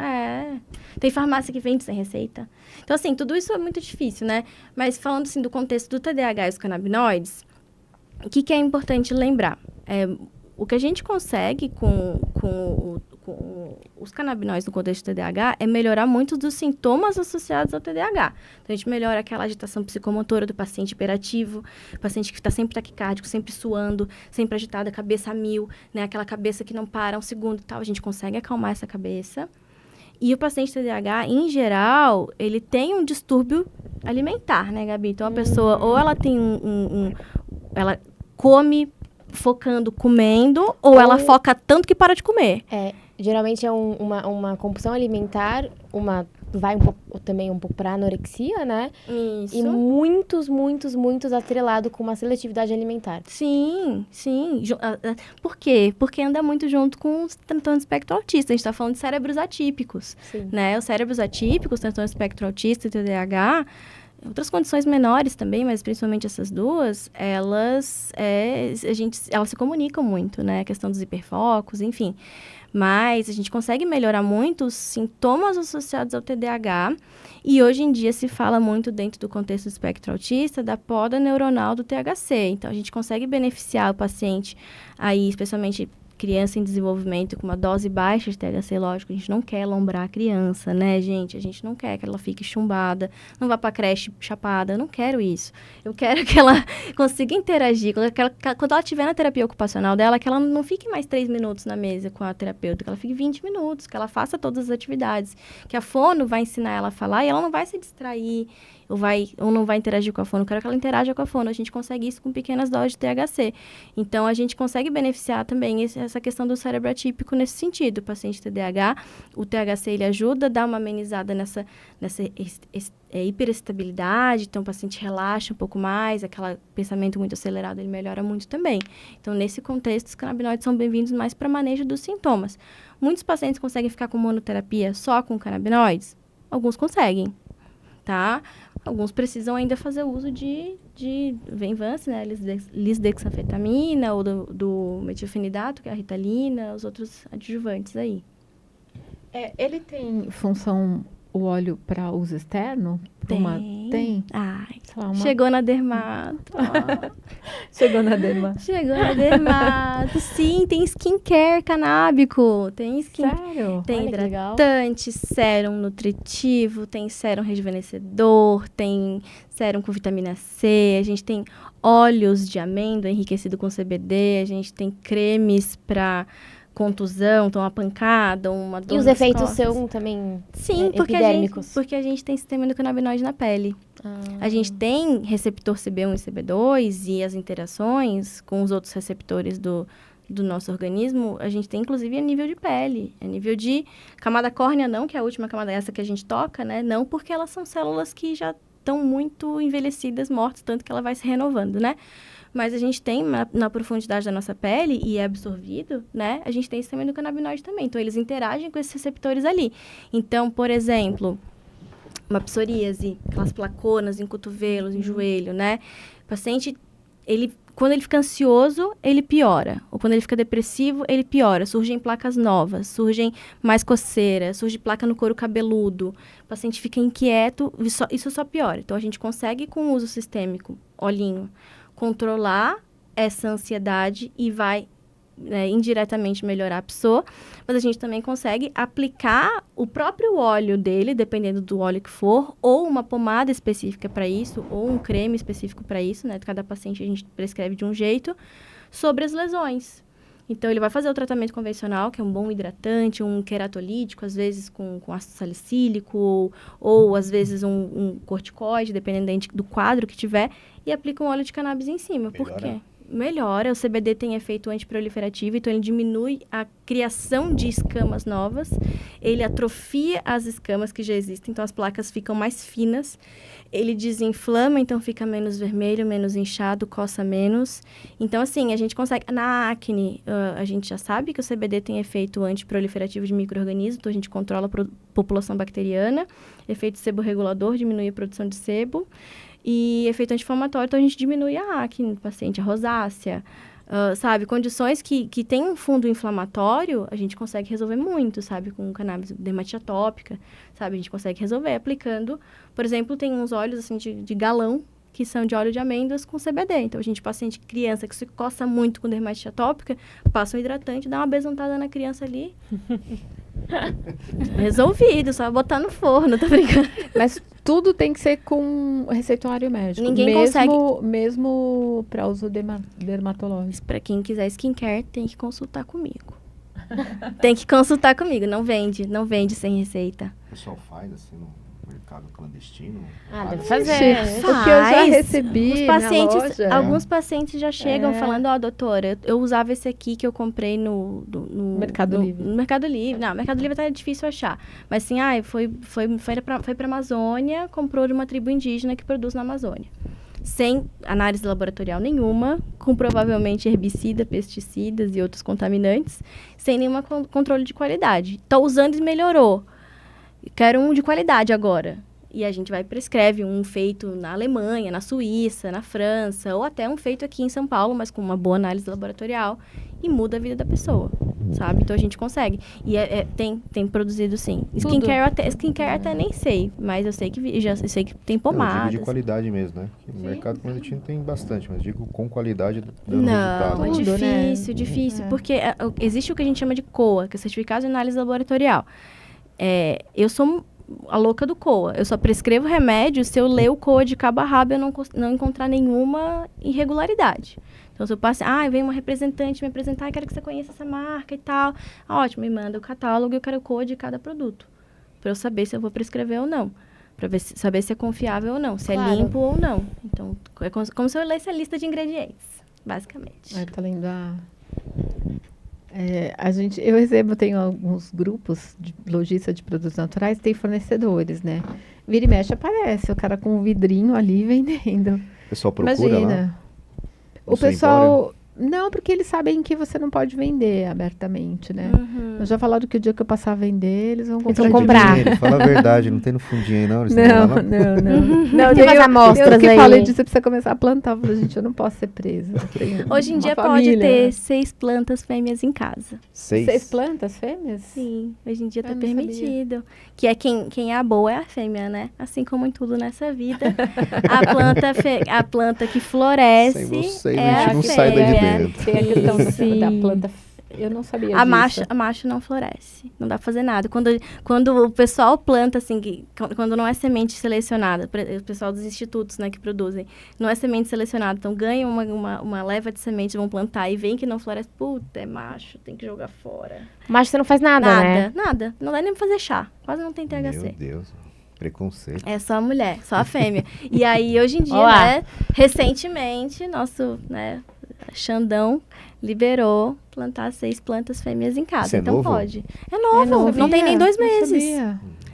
Tem farmácia que vende sem receita. Então, assim, tudo isso é muito difícil, né? Mas falando, assim, do contexto do TDAH e os canabinoides, o que é importante lembrar? O que a gente consegue com os canabinoides no contexto do TDAH é melhorar muitos dos sintomas associados ao TDAH. Então, a gente melhora aquela agitação psicomotora do paciente hiperativo, paciente que está sempre taquicárdico, sempre suando, sempre agitado, a cabeça a mil, né? Aquela cabeça que não para um segundo e tal. A gente consegue acalmar essa cabeça. E o paciente TDAH, em geral, ele tem um distúrbio alimentar, né, Gabi? Então, a pessoa, ou ela tem ela come focando, comendo, ou ela foca tanto que para de comer. Geralmente é uma compulsão alimentar, vai também um pouco para anorexia, né? Isso. E muitos atrelado com uma seletividade alimentar. Sim. Por quê? Porque anda muito junto com os transtornos do espectro autista. A gente está falando de cérebros atípicos, Sim. né? Os cérebros atípicos, transtorno do espectro autista e TDAH, outras condições menores também, mas principalmente essas duas, elas se comunicam muito, né? A questão dos hiperfocos, enfim. Mas a gente consegue melhorar muito os sintomas associados ao TDAH. E hoje em dia se fala muito dentro do contexto do espectro autista da poda neuronal do THC. Então, a gente consegue beneficiar o paciente aí, especialmente criança em desenvolvimento com uma dose baixa de THC, lógico, a gente não quer lombrar a criança, né, gente? A gente não quer que ela fique chumbada, não vá pra creche chapada, eu não quero isso. Eu quero que ela consiga interagir, quando ela estiver na terapia ocupacional dela, que ela não fique mais 3 minutos na mesa com a terapeuta, que ela fique 20 minutos, que ela faça todas as atividades, que a fono vai ensinar ela a falar e ela não vai se distrair, ou não vai interagir com a fono, eu quero que ela interaja com a fono. A gente consegue isso com pequenas doses de THC. Então, a gente consegue beneficiar também essa questão do cérebro atípico nesse sentido. O paciente TDAH, o THC, ele ajuda a dar uma amenizada nessa hiperestabilidade, então o paciente relaxa um pouco mais, aquele pensamento muito acelerado, ele melhora muito também. Então, nesse contexto, os canabinoides são bem-vindos mais para manejo dos sintomas. Muitos pacientes conseguem ficar com monoterapia só com canabinoides? Alguns conseguem, tá? Alguns precisam ainda fazer uso de Venvance, né? Lisdexanfetamina ou do metilfenidato, que é a Ritalina, os outros adjuvantes aí. Ele tem função, o óleo para uso externo? Tem? Ai, Sei lá, chegou na dermato. Chegou na derma. Chegou na dermato. Sim, tem skincare canábico. Tem Sério? Tem Olha que legal. hidratante, sérum nutritivo, tem sérum rejuvenescedor, tem sérum com vitamina C, a gente tem óleos de amêndoa enriquecido com CBD, a gente tem cremes para contusão, então uma pancada, uma dor E os nas efeitos costas. são também Sim, epidérmicos? porque a gente tem sistema endocannabinoide na pele. A gente tem receptor CB1 e CB2 e as interações com os outros receptores do nosso organismo, a gente tem inclusive a nível de pele, a nível de camada córnea não, que é a última camada essa que a gente toca, né? Não, porque elas são células que já estão muito envelhecidas, mortas, tanto que ela vai se renovando, né? Mas a gente tem na profundidade da nossa pele e é absorvido, né? A gente tem sistema endocannabinoide também. Então, eles interagem com esses receptores ali. Então, por exemplo, uma psoríase, aquelas placonas em cotovelos, em joelho, né? O paciente, quando ele fica ansioso, ele piora. Ou quando ele fica depressivo, ele piora. Surgem placas novas, surgem mais coceiras, surge placa no couro cabeludo. O paciente fica inquieto, isso só piora. Então, a gente consegue, com o uso sistêmico, olhinho, controlar essa ansiedade e vai indiretamente melhorar a pessoa, mas a gente também consegue aplicar o próprio óleo dele, dependendo do óleo que for, ou uma pomada específica para isso, ou um creme específico para isso, né? Cada paciente a gente prescreve de um jeito, sobre as lesões. Então, ele vai fazer o tratamento convencional, que é um bom hidratante, um queratolítico, às vezes com ácido salicílico, ou às vezes um corticoide, dependendo do quadro que tiver, e aplica um óleo de cannabis em cima. Por quê? Melhora. O CBD tem efeito antiproliferativo, então ele diminui a criação de escamas novas, ele atrofia as escamas que já existem, então as placas ficam mais finas, ele desinflama, então fica menos vermelho, menos inchado, coça menos. Então, assim, a gente consegue... Na acne, a gente já sabe que o CBD tem efeito antiproliferativo de micro-organismos, então a gente controla a população bacteriana, efeito sebo-regulador, diminui a produção de sebo, e efeito anti-inflamatório, então a gente diminui a acne do paciente, a rosácea, sabe? Condições que tem um fundo inflamatório, a gente consegue resolver muito, sabe? Com cannabis, dermatite atópica, sabe? A gente consegue resolver aplicando, por exemplo, tem uns óleos assim de galão, que são de óleo de amêndoas com CBD. Então, a gente, paciente criança que se coça muito com dermatite atópica, passa um hidratante, dá uma besuntada na criança ali. Resolvido, só botar no forno, tá brincando? Mas tudo tem que ser com receituário médico. Ninguém consegue. Mesmo para uso dermatológico. Para quem quiser skincare, tem que consultar comigo. Tem que consultar comigo. Não vende sem receita. O pessoal faz assim no mercado clandestino? Deve fazer. Porque eu já recebi os pacientes, na loja. alguns pacientes já chegam falando, doutora, eu usava esse aqui que eu comprei no Mercado Livre. No Mercado Livre. Não, Mercado Livre tá difícil achar. Mas assim, foi pra Amazônia, comprou de uma tribo indígena que produz na Amazônia. Sem análise laboratorial nenhuma, com provavelmente herbicida, pesticidas e outros contaminantes, sem nenhum controle de qualidade. Tá usando e melhorou. Quero um de qualidade agora. E a gente vai prescreve um feito na Alemanha, na Suíça, na França, ou até um feito aqui em São Paulo, mas com uma boa análise laboratorial, e muda a vida da pessoa, sabe? Então a gente consegue. E tem produzido sim. Skincare até nem sei, mas eu sei que sei que tem pomadas. Eu digo de qualidade mesmo, né? No mercado clandestino tem bastante, mas digo com qualidade dando resultado. Não, é difícil, porque existe o que a gente chama de COA, que é Certificado de Análise Laboratorial. Eu sou a louca do COA. Eu só prescrevo remédio se eu ler o COA de cabo a rabo e eu não encontrar nenhuma irregularidade. Então, se eu passo, vem uma representante me apresentar, quero que você conheça essa marca e tal. Ótimo, me manda o catálogo e eu quero o COA de cada produto. Para eu saber se eu vou prescrever ou não. Para saber se é confiável ou não, se é limpo ou não. Então, é como se eu lesse a lista de ingredientes, basicamente. Tá lendo eu recebo, tenho alguns grupos de lojistas de produtos naturais, tem fornecedores, né? Vira e mexe aparece, o cara com um vidrinho ali vendendo. O pessoal procura lá? O pessoal... Não, porque eles sabem que você não pode vender abertamente, né? Uhum. Eu já falaram que o dia que eu passar a vender, eles vão comprar. Fala a verdade, não tem no fundinho aí não? Não, tem umas amostras aí. Eu falei disso, você precisa começar a plantar. Eu falei, gente, eu não posso ser presa. Hoje em dia pode ter 6 plantas fêmeas em casa. 6 plantas fêmeas? Sim, hoje em dia tá permitido. Sabia. Que é quem é a boa é a fêmea, né? Assim como em tudo nessa vida. A planta que floresce. Sem vocês, a gente não sai daí de dentro. Tem a questão da planta. Eu não sabia disso. A macho não floresce. Não dá pra fazer nada. Quando o pessoal planta, assim, quando não é semente selecionada, o pessoal dos institutos, né, que produzem, não é semente selecionada, então ganham uma leva de sementes, vão plantar e vem que não floresce, puta, é macho, tem que jogar fora. Macho você não faz nada, né? Nada. Não dá nem pra fazer chá. Quase não tem THC. Meu Deus. Preconceito. É só a mulher, só a fêmea. E aí, hoje em dia, né, recentemente, nosso, né, Xandão liberou plantar 6 plantas fêmeas em casa. Então novo? Pode. É novo. Não tem nem 2 meses.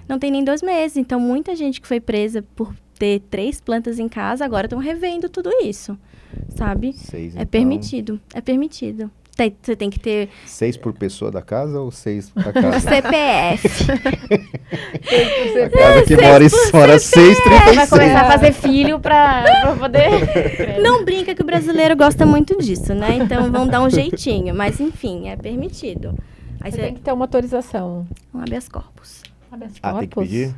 Não tem nem 2 meses. Então, muita gente que foi presa por ter 3 plantas em casa, agora estão revendo tudo isso. Sabe? 6, então. É permitido. Você tem que ter... 6 por pessoa da casa ou 6 da casa? CPF. A casa que mora 6, 36. Vai começar a fazer filho pra poder... Não brinca que o brasileiro gosta muito disso, né? Então, vão dar um jeitinho. Mas, enfim, é permitido. Aí você tem que ter uma autorização. Um habeas corpus. Tem que pedir?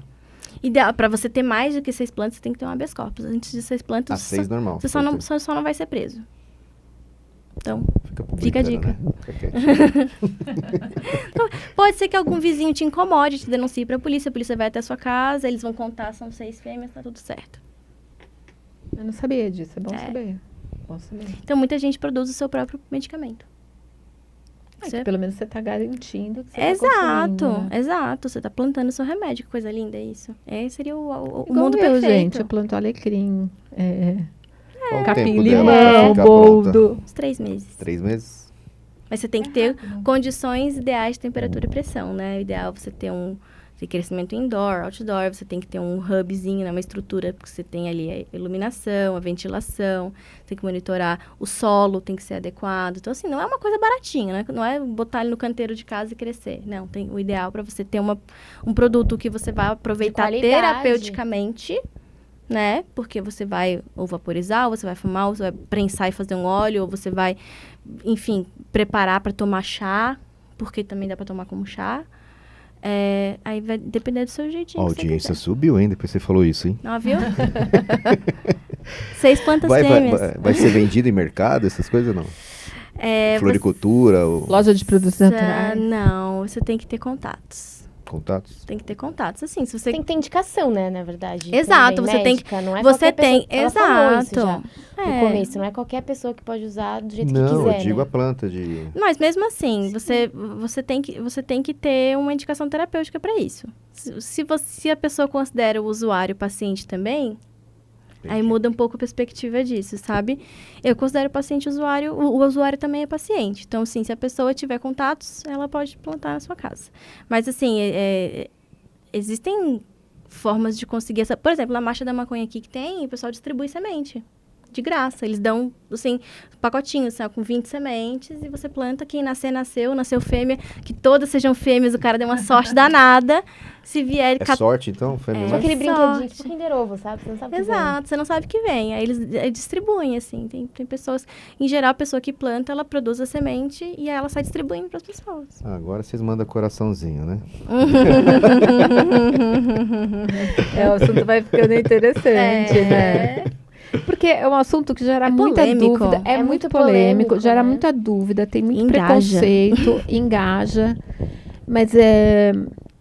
Ideal, pra você ter mais do que 6 plantas, você tem que ter um habeas corpus. Antes de 6 plantas... 6 normal. Você só não vai ser preso. Então, Fica a dica. Né? Fica quietinho. Pode ser que algum vizinho te incomode, te denuncie pra polícia, a polícia vai até a sua casa, eles vão contar, são 6 fêmeas, tá tudo certo. Eu não sabia disso, é bom saber. Bom saber. Então, muita gente produz o seu próprio medicamento. Pelo menos você está garantindo que você Exato. Você está plantando o seu remédio. Que coisa linda isso. Esse seria o igual mundo eu, perfeito. gente, eu planto alecrim, Qual o capim tempo dela pra limão, ficar boldo. pronta? Uns 3 meses. 3 meses? Mas você tem que ter condições ideais de temperatura e pressão, né? O ideal é você ter crescimento indoor, outdoor, você tem que ter um hubzinho, né? Uma estrutura, porque você tem ali a iluminação, a ventilação, tem que monitorar o solo, tem que ser adequado. Então, assim, não é uma coisa baratinha, né? Não é botar ele no canteiro de casa e crescer. Não, tem o ideal para você ter um produto que você vai aproveitar terapeuticamente, né? Porque você vai ou vaporizar, ou você vai fumar, ou você vai prensar e fazer um óleo, ou você vai, enfim, preparar para tomar chá, porque também dá para tomar como chá. Aí vai depender do seu jeitinho. A audiência subiu, hein? Depois você falou isso, hein? Ó, viu? 6 plantas fêmeas. Vai ser vendido em mercado, essas coisas ou não? Floricultura? Loja de produtos naturais? Não, você tem que ter contatos. Contatos? Tem que ter contatos, assim, se você... Tem que ter indicação, né, na verdade. Exato, também, você médica, tem que... não é você qualquer tem, pessoa, ela falou isso exato. já no começo, não é qualquer pessoa que pode usar do jeito que Não, quiser, eu digo né? a planta de... Mas mesmo assim, você tem que ter uma indicação terapêutica para isso. Se a pessoa considera o usuário paciente também, aí muda um pouco a perspectiva disso, sabe? Eu considero o paciente usuário, o usuário também é paciente. Então, assim, se a pessoa tiver contatos, ela pode plantar na sua casa. Mas, assim, existem formas de conseguir essa... Por exemplo, na Marcha da Maconha aqui que tem, o pessoal distribui semente. De graça. Eles dão, assim, pacotinhos, assim, com 20 sementes e você planta. Quem nascer, nasceu fêmea. Que todas sejam fêmeas, o cara deu uma sorte danada. Se vier... sorte, então? Fêmea, Tipo aquele brinquedinho, sorte. tipo Kinder Ovo, sabe? Você não sabe o que Exato, você não sabe o que vem. Aí eles distribuem, assim. Tem pessoas... Em geral, a pessoa que planta, ela produz a semente e aí ela sai distribuindo para as pessoas. Agora vocês mandam coraçãozinho, né? O assunto vai ficando interessante, né? Porque é um assunto que gera muita polêmico. dúvida. É É muito muito polêmico, polêmico, gera né? muita dúvida, tem muito Engaja. preconceito, engaja. Mas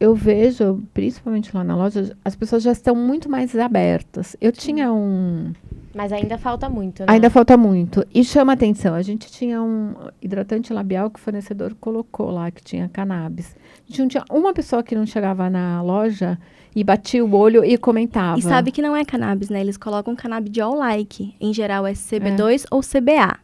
eu vejo, principalmente lá na loja, as pessoas já estão muito mais abertas. Eu tinha Mas ainda falta muito, né? Ainda falta muito. E chama atenção. A gente tinha um hidratante labial que o fornecedor colocou lá, que tinha cannabis. Tinha uma pessoa que não chegava na loja e batia o olho e comentava. E sabe que não é cannabis, né? Eles colocam cannabidiol-like. Em geral é CB2 ou CBA.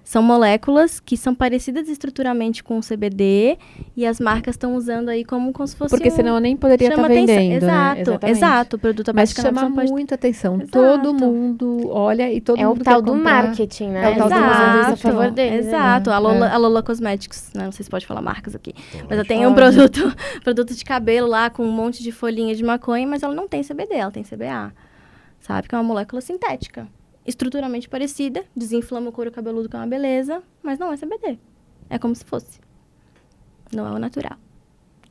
São moléculas que são parecidas estruturalmente com o CBD e as marcas estão usando aí como se fosse Porque senão eu nem poderia estar atenção. vendendo, né? Exato. O produto à base Mas de cannabis chama não pode... muito atenção. Exato. Todo mundo olha e todo É o mundo tal quer do comprar. marketing, né? É o tal do Eles estão usando isso a marketing. favor deles. Exato. Né? A Lola Cosmetics, não sei se pode falar marcas aqui. Mas ela tem Pode. produto de cabelo lá com um monte de folhinha de maconha, mas ela não tem CBD, ela tem CBA. Sabe? Que é uma molécula sintética. Estruturalmente parecida, desinflama o couro cabeludo, que é uma beleza, mas não é CBD. É como se fosse. Não é o natural.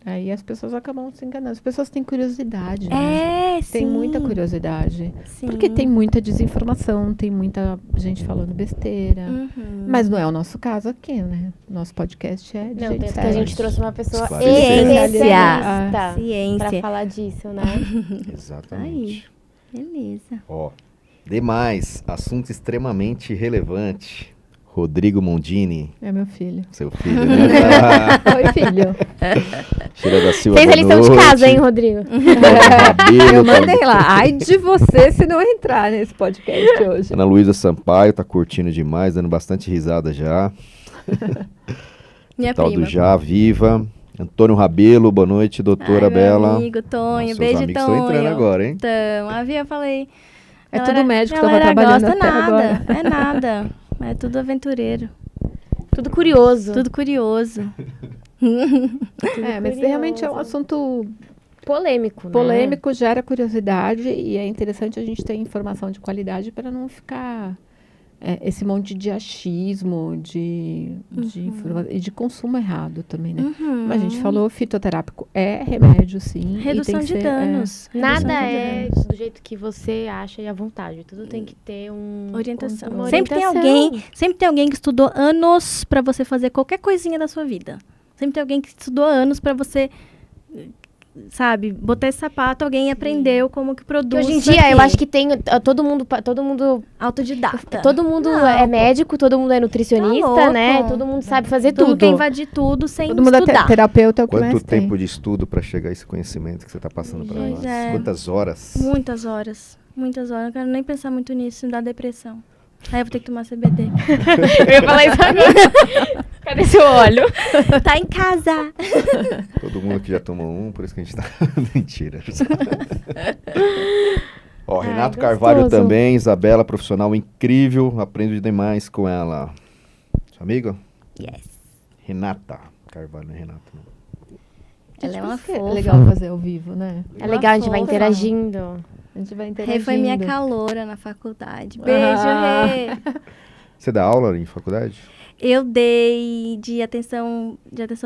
Aí as pessoas acabam se enganando. As pessoas têm curiosidade, né? Sim. Tem muita curiosidade. Sim. Porque tem muita desinformação, tem muita gente falando besteira. Uhum. Mas não é o nosso caso aqui, né? Nosso podcast é de Não, gente tanto que séria. a gente trouxe uma pessoa Esclarecer. especialista pra Ciência. falar disso, né? Exatamente. Beleza. Ó, demais. Assunto extremamente relevante. Rodrigo Mondini, É meu filho. seu filho, né? Ah, Oi, filho. Sheila da Silva, Fez a boa lição de casa, noite. hein, Rodrigo? Rabelo, Eu mandei lá. Ai de você se não entrar nesse podcast hoje. Ana Luísa Sampaio tá curtindo demais, dando bastante risada já. Minha Tal prima. do Já Viva. Antônio Rabelo, boa noite, doutora Ai, meu Bela. amigo Tonho, Nossa, beijo, os amigos Tonho. estão entrando agora, hein? Então, eu falei... É galera- tudo médico que tava galera trabalhando gosta até nada, agora. É nada. É tudo aventureiro. Tudo curioso. Tudo curioso. Mas realmente é um assunto polêmico, né? polêmico, gera curiosidade e é interessante a gente ter informação de qualidade para não ficar esse monte de achismo, de consumo errado também, né? Mas a gente falou, fitoterápico é remédio, sim. Redução de danos. Nada é do jeito que você acha e à vontade. Tudo tem que ter orientação. uma Sempre orientação. tem alguém que estudou anos para você fazer qualquer coisinha da sua vida. Sempre tem alguém que estudou anos para você, sabe, botar esse sapato, alguém aprendeu como que produz. Hoje em dia, eu acho que tem todo mundo autodidata. Todo mundo é médico, todo mundo é nutricionista, louco. né? Todo mundo sabe fazer Todo mundo tudo. quer invadir tudo sem Todo mundo estudar. é terapeuta, é o que Quanto mais tem. tempo de estudo para chegar a esse conhecimento que você está passando para Pois nós? é. Quantas horas? Muitas horas. Não quero nem pensar muito nisso, me dá depressão. Aí eu vou ter que tomar CBD. Eu ia falar isso agora. Cadê seu óleo? Tá em casa. Todo mundo que já tomou um, por isso que a gente tá... Mentira. Ó, Renato gostoso. Carvalho também, Isabela, profissional incrível, aprendo demais com ela. Sua amiga? Yes. Renata Carvalho, não é Renata, não. Ela é uma É fofa. legal fazer ao vivo, né? É legal, a gente vai fofa. interagindo. A gente vai Rê interagindo. foi minha caloura na faculdade. Beijo, Rê. Você dá aula em faculdade? Eu dei de atenção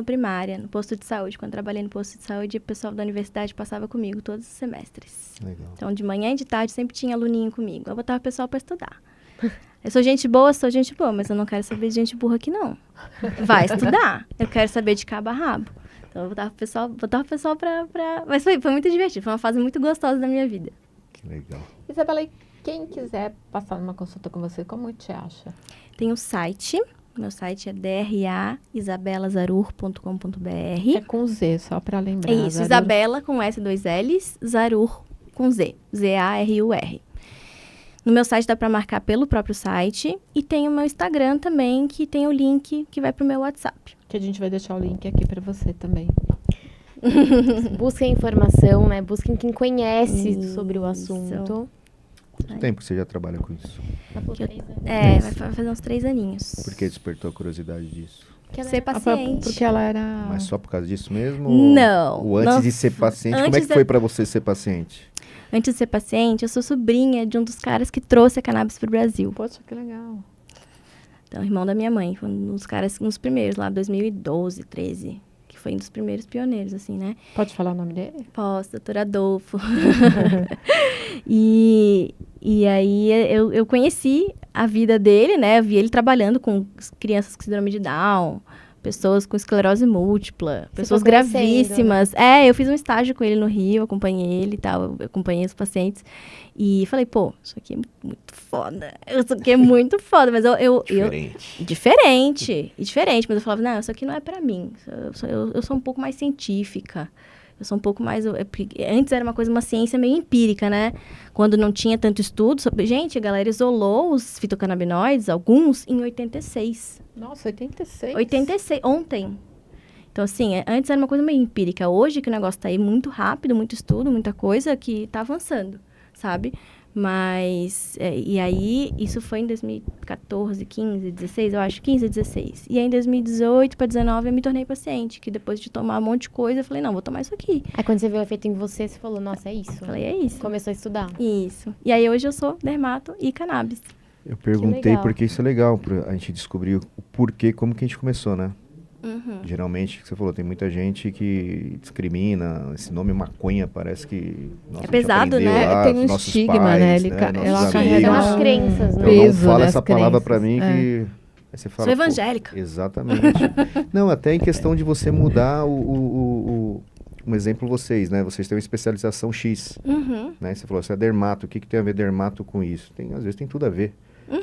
primária no posto de saúde. Quando trabalhei no posto de saúde, o pessoal da universidade passava comigo todos os semestres. Legal. Então, de manhã e de tarde, sempre tinha aluninho comigo. Eu botava o pessoal para estudar. Eu sou gente boa, mas eu não quero saber de gente burra aqui, não. Vai estudar. Eu quero saber de cabo a rabo. Então, eu botava o pessoal pra... Mas foi muito divertido. Foi uma fase muito gostosa da minha vida. Que legal. Isabela, e quem quiser passar numa consulta com você, como te acha? Tem o site. Meu site é draisabelazarur.com.br. É com Z, só para lembrar. É isso, Zarur. Isabela com S2Ls, Zarur com Z, Z-A-R-U-R. No meu site dá para marcar pelo próprio site e tem o meu Instagram também, que tem o link que vai pro meu WhatsApp. Que a gente vai deixar o link aqui para você também. Busquem informação, né? Busquem quem conhece Isso. sobre o assunto. Quanto tempo que você já trabalha com isso? Vai fazer uns 3 aninhos. Por que despertou a curiosidade disso? Ser paciente. Porque ela era... Mas só por causa disso mesmo? Não. Ou antes Nossa, de ser paciente, como é antes que foi para você ser paciente? Antes de ser paciente, eu sou sobrinha de um dos caras que trouxe a cannabis pro Brasil. Poxa, que legal. Então, irmão da minha mãe, foi um dos caras, um dos primeiros, lá 2012, 13, que foi um dos primeiros pioneiros, assim, né? Pode falar o nome dele? Posso, doutor Adolfo. E aí eu conheci a vida dele, né? Eu vi ele trabalhando com crianças com síndrome de Down, pessoas com esclerose múltipla, pessoas foi conhecendo, gravíssimas. Eu fiz um estágio com ele no Rio, acompanhei ele e tal, eu acompanhei os pacientes. E falei, pô, isso aqui é muito foda. Isso aqui é muito foda, mas Diferente. Diferente, mas eu falava, não, isso aqui não é pra mim. Eu sou um pouco mais científica. Eu sou um pouco mais... Antes era uma ciência meio empírica, né? Quando não tinha tanto estudo sobre... Gente, a galera isolou os fitocannabinoides, alguns, em 86. Nossa, 86? 86, ontem. Então, assim, antes era uma coisa meio empírica. Hoje que o negócio tá aí muito rápido, muito estudo, muita coisa que tá avançando, sabe? Mas, e aí, isso foi em 2014, 15, 16, eu acho, 15, 16. E aí, em 2018 para 19, eu me tornei paciente, que depois de tomar um monte de coisa, eu falei, não, vou tomar isso aqui. Aí quando você viu o efeito em você, você falou, nossa, é isso. Eu falei, é isso. Começou a estudar. Isso. E aí, hoje eu sou dermato e cannabis. Eu perguntei legal. porque isso é legal, pra a gente descobrir o porquê, como que a gente começou, né? Uhum. Geralmente, o que você falou, tem muita gente que discrimina, esse nome maconha parece que... Nossa, É pesado, a gente aprendeu né? lá, Tem um nossos estigma, pais, né? nossos Ela amigos. carrega São um as crenças, né? Então, não peso, fala né, essa as palavra crenças. pra mim que... Aí você fala, Sou pô, evangélica. exatamente. Não, até em questão de você mudar um exemplo vocês, né? Vocês têm uma especialização X, Uhum. né? Você falou, você é dermato, o que tem a ver dermato com isso? Às vezes tem tudo a ver.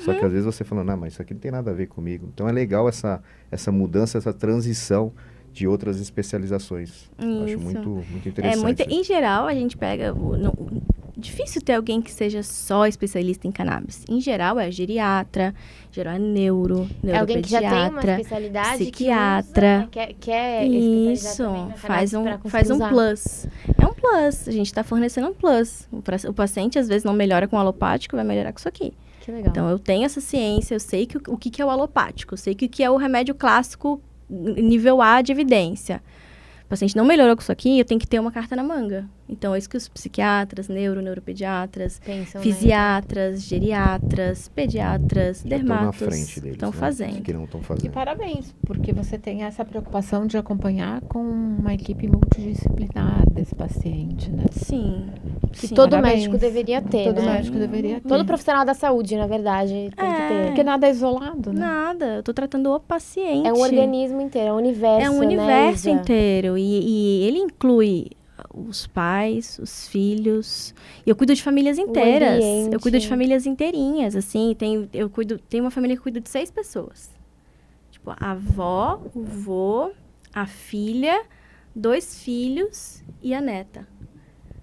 Só que às vezes você fala, não, mas isso aqui não tem nada a ver comigo. Então é legal essa mudança, essa transição de outras especializações. Eu acho Isso. muito interessante. Em geral, a gente pega... Difícil ter alguém que seja só especialista em cannabis. Em geral, é geriatra, em geral é É alguém que já tem uma neuropediatra, especialidade psiquiatra. que usa, quer especializar Isso, também na faz cannabis pra conseguir faz um usar. plus. É um plus, a gente está fornecendo um plus. O paciente, às vezes, não melhora com alopático, vai melhorar com isso aqui. Que legal. Então, eu tenho essa ciência, eu sei o que é o alopático, eu sei o que é o remédio clássico nível A de evidência. O paciente não melhorou com isso aqui, eu tenho que ter uma carta na manga. Então, é isso que os psiquiatras, neuropediatras, Pensam, né? fisiatras, geriatras, pediatras, Já estão na dermatos frente deles, estão né? fazendo. Que não estão E fazendo. parabéns, porque você tem essa preocupação de acompanhar com uma equipe multidisciplinar desse paciente, né? Sim. Que sim. todo Parabéns. médico deveria ter, Todo né? médico deveria ter. Todo profissional da saúde, na verdade, tem que ter. Porque nada é isolado, né? Nada, eu tô tratando o paciente. É um organismo inteiro, é um universo, É um né, universo Isa? inteiro. E ele inclui os pais, os filhos. E eu cuido de famílias inteiras. ambiente. Eu cuido de famílias inteirinhas, assim. Tem uma família que cuida de 6 pessoas. Tipo, a avó, o vô, a filha, 2 filhos e a neta.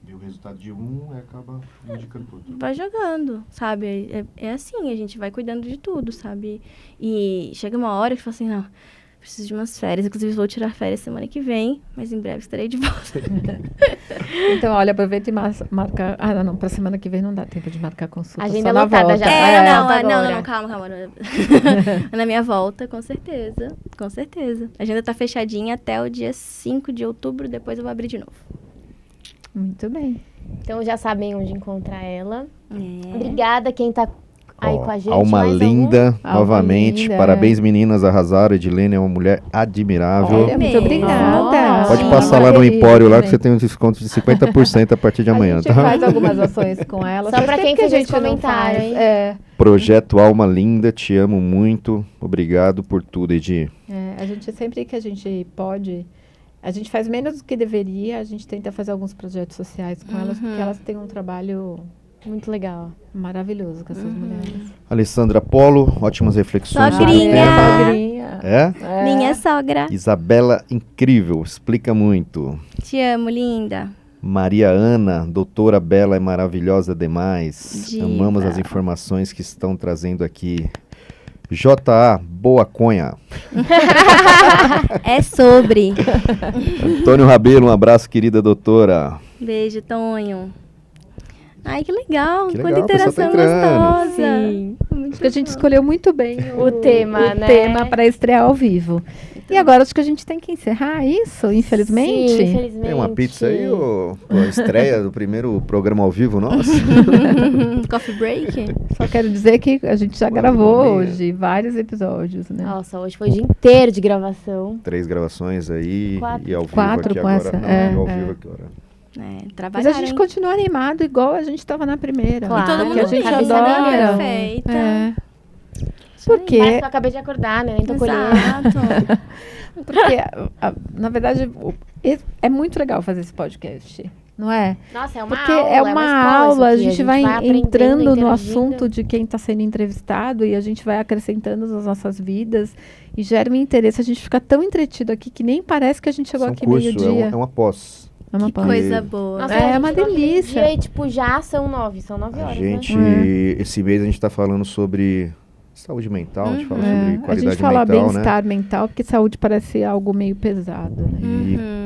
E o resultado de um acaba indicando tudo. Vai jogando, sabe? É assim, a gente vai cuidando de tudo, sabe? E chega uma hora que fala assim, não, preciso de umas férias. Inclusive, vou tirar férias semana que vem, mas em breve estarei de volta. Então, olha, aproveita e marca. Ah, não, pra semana que vem não dá tempo de marcar consulta. Agenda só na lotada volta. já. Volta agora. Calma. Na minha volta, com certeza. Com certeza. A agenda tá fechadinha até o dia 5 de outubro, depois eu vou abrir de novo. Muito bem. Então já sabem onde encontrar ela. É. Obrigada quem tá aí com a gente. Alma Mais algum? linda, Alma novamente. linda. Parabéns, meninas. Arrasaram. Edilene é uma mulher admirável. Olha, muito Mesmo. obrigada. Pode Sim. passar lá no Querida Empório lá que também. você tem um desconto de 50% a partir de amanhã, A gente tá? faz algumas ações com ela. Só Faz pra tempo quem que a fez esse gente não comentário, faz. hein? É, Projeto Alma Linda, te amo muito. Obrigado por tudo, Edi. a gente sempre que a gente pode, a gente faz menos do que deveria, a gente tenta fazer alguns projetos sociais com elas, porque elas têm um trabalho Muito legal. maravilhoso com essas mulheres. Alessandra Polo, ótimas reflexões sobre o Sogrinha. tema. Sogrinha. É? Minha sogra. Isabela, incrível, explica muito. Te amo, linda. Maria Ana, doutora Bela é maravilhosa demais. Diva. Amamos as informações que estão trazendo aqui. J.A. Boa Conha. É sobre. Antônio Rabelo, um abraço, querida doutora. Beijo, Tonho. Ai, que legal. Que Com legal, a pessoa tá interação entrando. gostosa. Sim. Acho que a gente escolheu muito bem O tema, né? tema para estrear ao vivo. E agora acho que a gente tem que encerrar isso, infelizmente. Sim, infelizmente. Tem uma pizza aí, ou a estreia do primeiro programa ao vivo nosso? Coffee break? Só quero dizer que a gente já Bora gravou comer. hoje vários episódios, né? Nossa, hoje foi o dia inteiro de gravação. 3 gravações aí 4. e ao vivo 4 aqui com agora. essa, Não, e ao vivo agora. É, Mas trabalhar, a gente continua animado igual a gente estava na primeira. Claro. E todo Porque mundo a gente cabeça adora. perfeita. É. Parece Porque, que eu acabei de acordar, né? Nem tô colhendo. Exato. porque na verdade, é muito legal fazer esse podcast, não é? Nossa, é uma Porque aula. é uma escola aula, a isso aqui. gente vai aprendendo, entrando no interagindo. assunto de quem está sendo entrevistado e a gente vai acrescentando nas nossas vidas e gera um interesse. A gente fica tão entretido aqui que nem parece que a gente chegou São aqui curso, meio-dia. é uma pós. É uma Que pausa. coisa boa. Nossa, É a gente uma chegou aqui delícia. meio-dia E, tipo, já são 9 A horas, gente, né? esse mês a gente está falando sobre saúde mental, a gente fala sobre É, a qualidade gente fala mental, né? bem-estar mental, porque saúde parece algo meio pesado, né?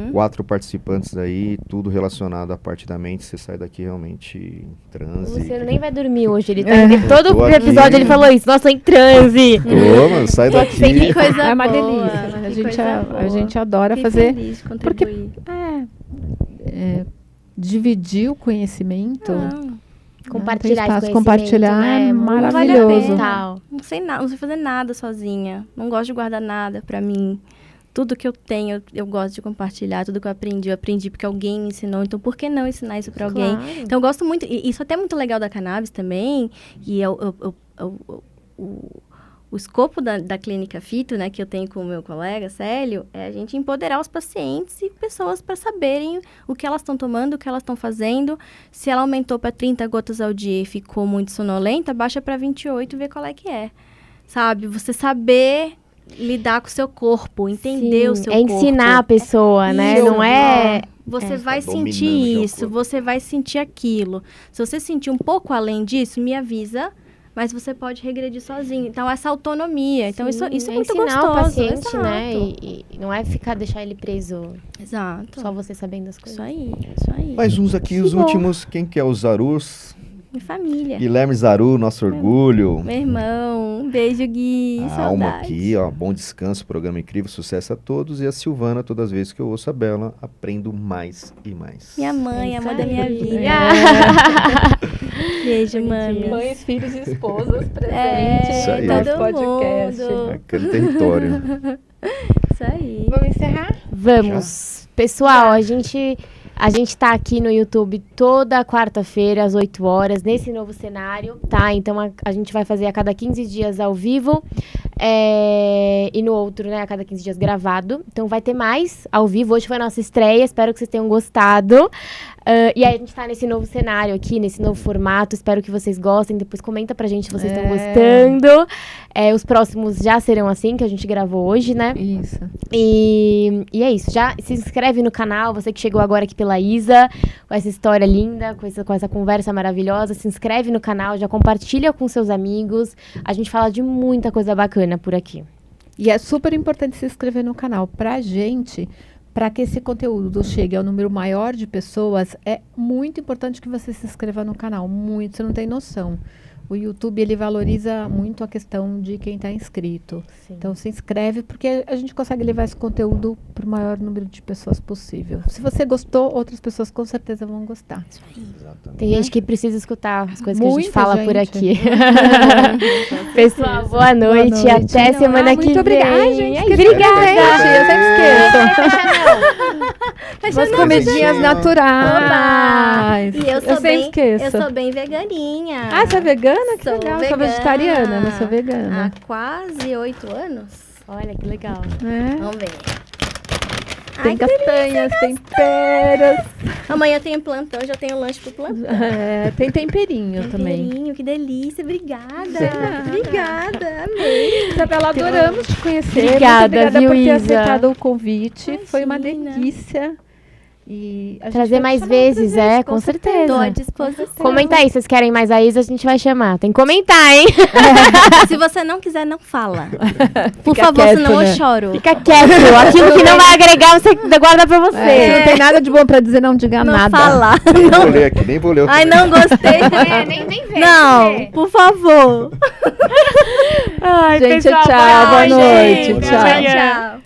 E 4 participantes aí, tudo relacionado à parte da mente. Você sai daqui realmente em O transe. Luciano nem vai dormir hoje. Ele tá Tô todo aqui. episódio ele falou isso. Nossa, em transe. Toma, sai Que daqui. coisa É uma boa. delícia. Que coisa boa. A gente adora Fiquei fazer. feliz de porque- contribuir. Dividir o conhecimento. Não, Compartilhar espaço, esse compartilhar conhecimento, é né? Muito maravilhoso. fundamental. não sei nada, não sei fazer nada sozinha. Não gosto de guardar nada pra mim. Tudo que eu tenho, eu gosto de compartilhar. Tudo que eu aprendi porque alguém me ensinou. Então, por que não ensinar isso pra alguém? Claro. Então, eu gosto muito. E isso até é muito legal da cannabis também. E o escopo da clínica Fito, né, que eu tenho com o meu colega Célio, é a gente empoderar os pacientes e pessoas para saberem o que elas estão tomando, o que elas estão fazendo. Se ela aumentou para 30 gotas ao dia e ficou muito sonolenta, baixa para 28 e vê qual é que é. Sabe? Você saber lidar com o seu corpo, entender Sim, o seu é corpo. ensinar a pessoa, né? Isso, Não é... Você vai Tá dominando sentir já o isso, corpo. você vai sentir aquilo. Se você sentir um pouco além disso, me avisa, mas você pode regredir sozinho. Então, essa autonomia. Então, isso é muito ensinar gostoso. o paciente, Exato. né? E não é deixar ele preso Exato. só você sabendo das coisas. Isso aí, isso aí. Mais uns aqui, os bom. últimos. Quem quer usar os? Minha família. Guilherme Zaru, nosso orgulho. Meu irmão, um beijo, Gui. A Alma saudade. aqui, ó, bom descanso, programa incrível, sucesso a todos. E a Silvana, todas as vezes que eu ouço a Bela, aprendo mais e mais. Minha mãe, Isso amor da minha aí. vida. É. Beijo, mami. Mães, filhos e esposas presentes Isso aí. no nosso todo podcast. mundo. Aquele território. Isso aí. Vamos encerrar? Vamos. Pessoal, a gente tá aqui no YouTube toda quarta-feira, às 8 horas, nesse novo cenário, tá? Então, a gente vai fazer a cada 15 dias ao vivo e no outro, né, a cada 15 dias gravado. Então, vai ter mais ao vivo. Hoje foi a nossa estreia, espero que vocês tenham gostado. E aí, a gente tá nesse novo cenário aqui, nesse novo formato. Espero que vocês gostem. Depois comenta pra gente se vocês estão gostando. Os próximos já serão assim, que a gente gravou hoje, né? Isso. E é isso. Já se inscreve no canal, você que chegou agora aqui pela Isa, com essa história linda, com essa conversa maravilhosa. Se inscreve no canal, já compartilha com seus amigos. A gente fala de muita coisa bacana por aqui. E é super importante se inscrever no canal. Pra gente, para que esse conteúdo chegue ao número maior de pessoas, é muito importante que você se inscreva no canal. Muito, você não tem noção. O YouTube, ele valoriza muito a questão de quem está inscrito. Sim. Então, se inscreve, porque a gente consegue levar esse conteúdo para o maior número de pessoas possível. Se você gostou, outras pessoas com certeza vão gostar. Exatamente. Tem gente que precisa escutar as coisas que a gente Muita fala por gente. aqui. Pessoal, boa noite. noite. Até semana que Muito vem. obrigada, gente. Ai, Esqueci, obrigada. gente, eu sempre esqueço. Umas comidinhas não. naturais. E eu sou sempre bem, esqueço. eu sou bem veganinha. Ah, você é vegana? Que Sou legal. Sou vegana. vegetariana, não sou vegana. Há quase 8 anos. Olha que legal. É. Vamos ver. Tem Ai, que delícia. castanhas, tem peras. Amanhã eu tenho plantão, já tenho lanche pro plantão. É, tem temperinho também. Temperinho, que delícia. Obrigada. Obrigada. Obrigada. Amei. Isabela, adoramos te conhecer. Obrigada, Muito obrigada viu, por ter Isa? aceitado o convite. Foi uma Imagina. delícia. E a gente Trazer vai mais te chamar outras vezes, com certeza. Estou à disposição. Comenta aí, vocês querem mais a Isa, a gente vai chamar. Tem que comentar, hein? Se você não quiser, não fala. Por Fica favor, quieto, senão né? eu choro. Fica quieto. Aquilo que não vai agregar, você guarda pra você. Se não tem nada de bom pra dizer, não diga Não nada. fala. Nem vou ler aqui, nem vou ler. Ai, não gostei. nem vem. Não, por favor. Ai, Gente, pessoal, tchau, boa noite, gente. tchau. Amanhã. Tchau.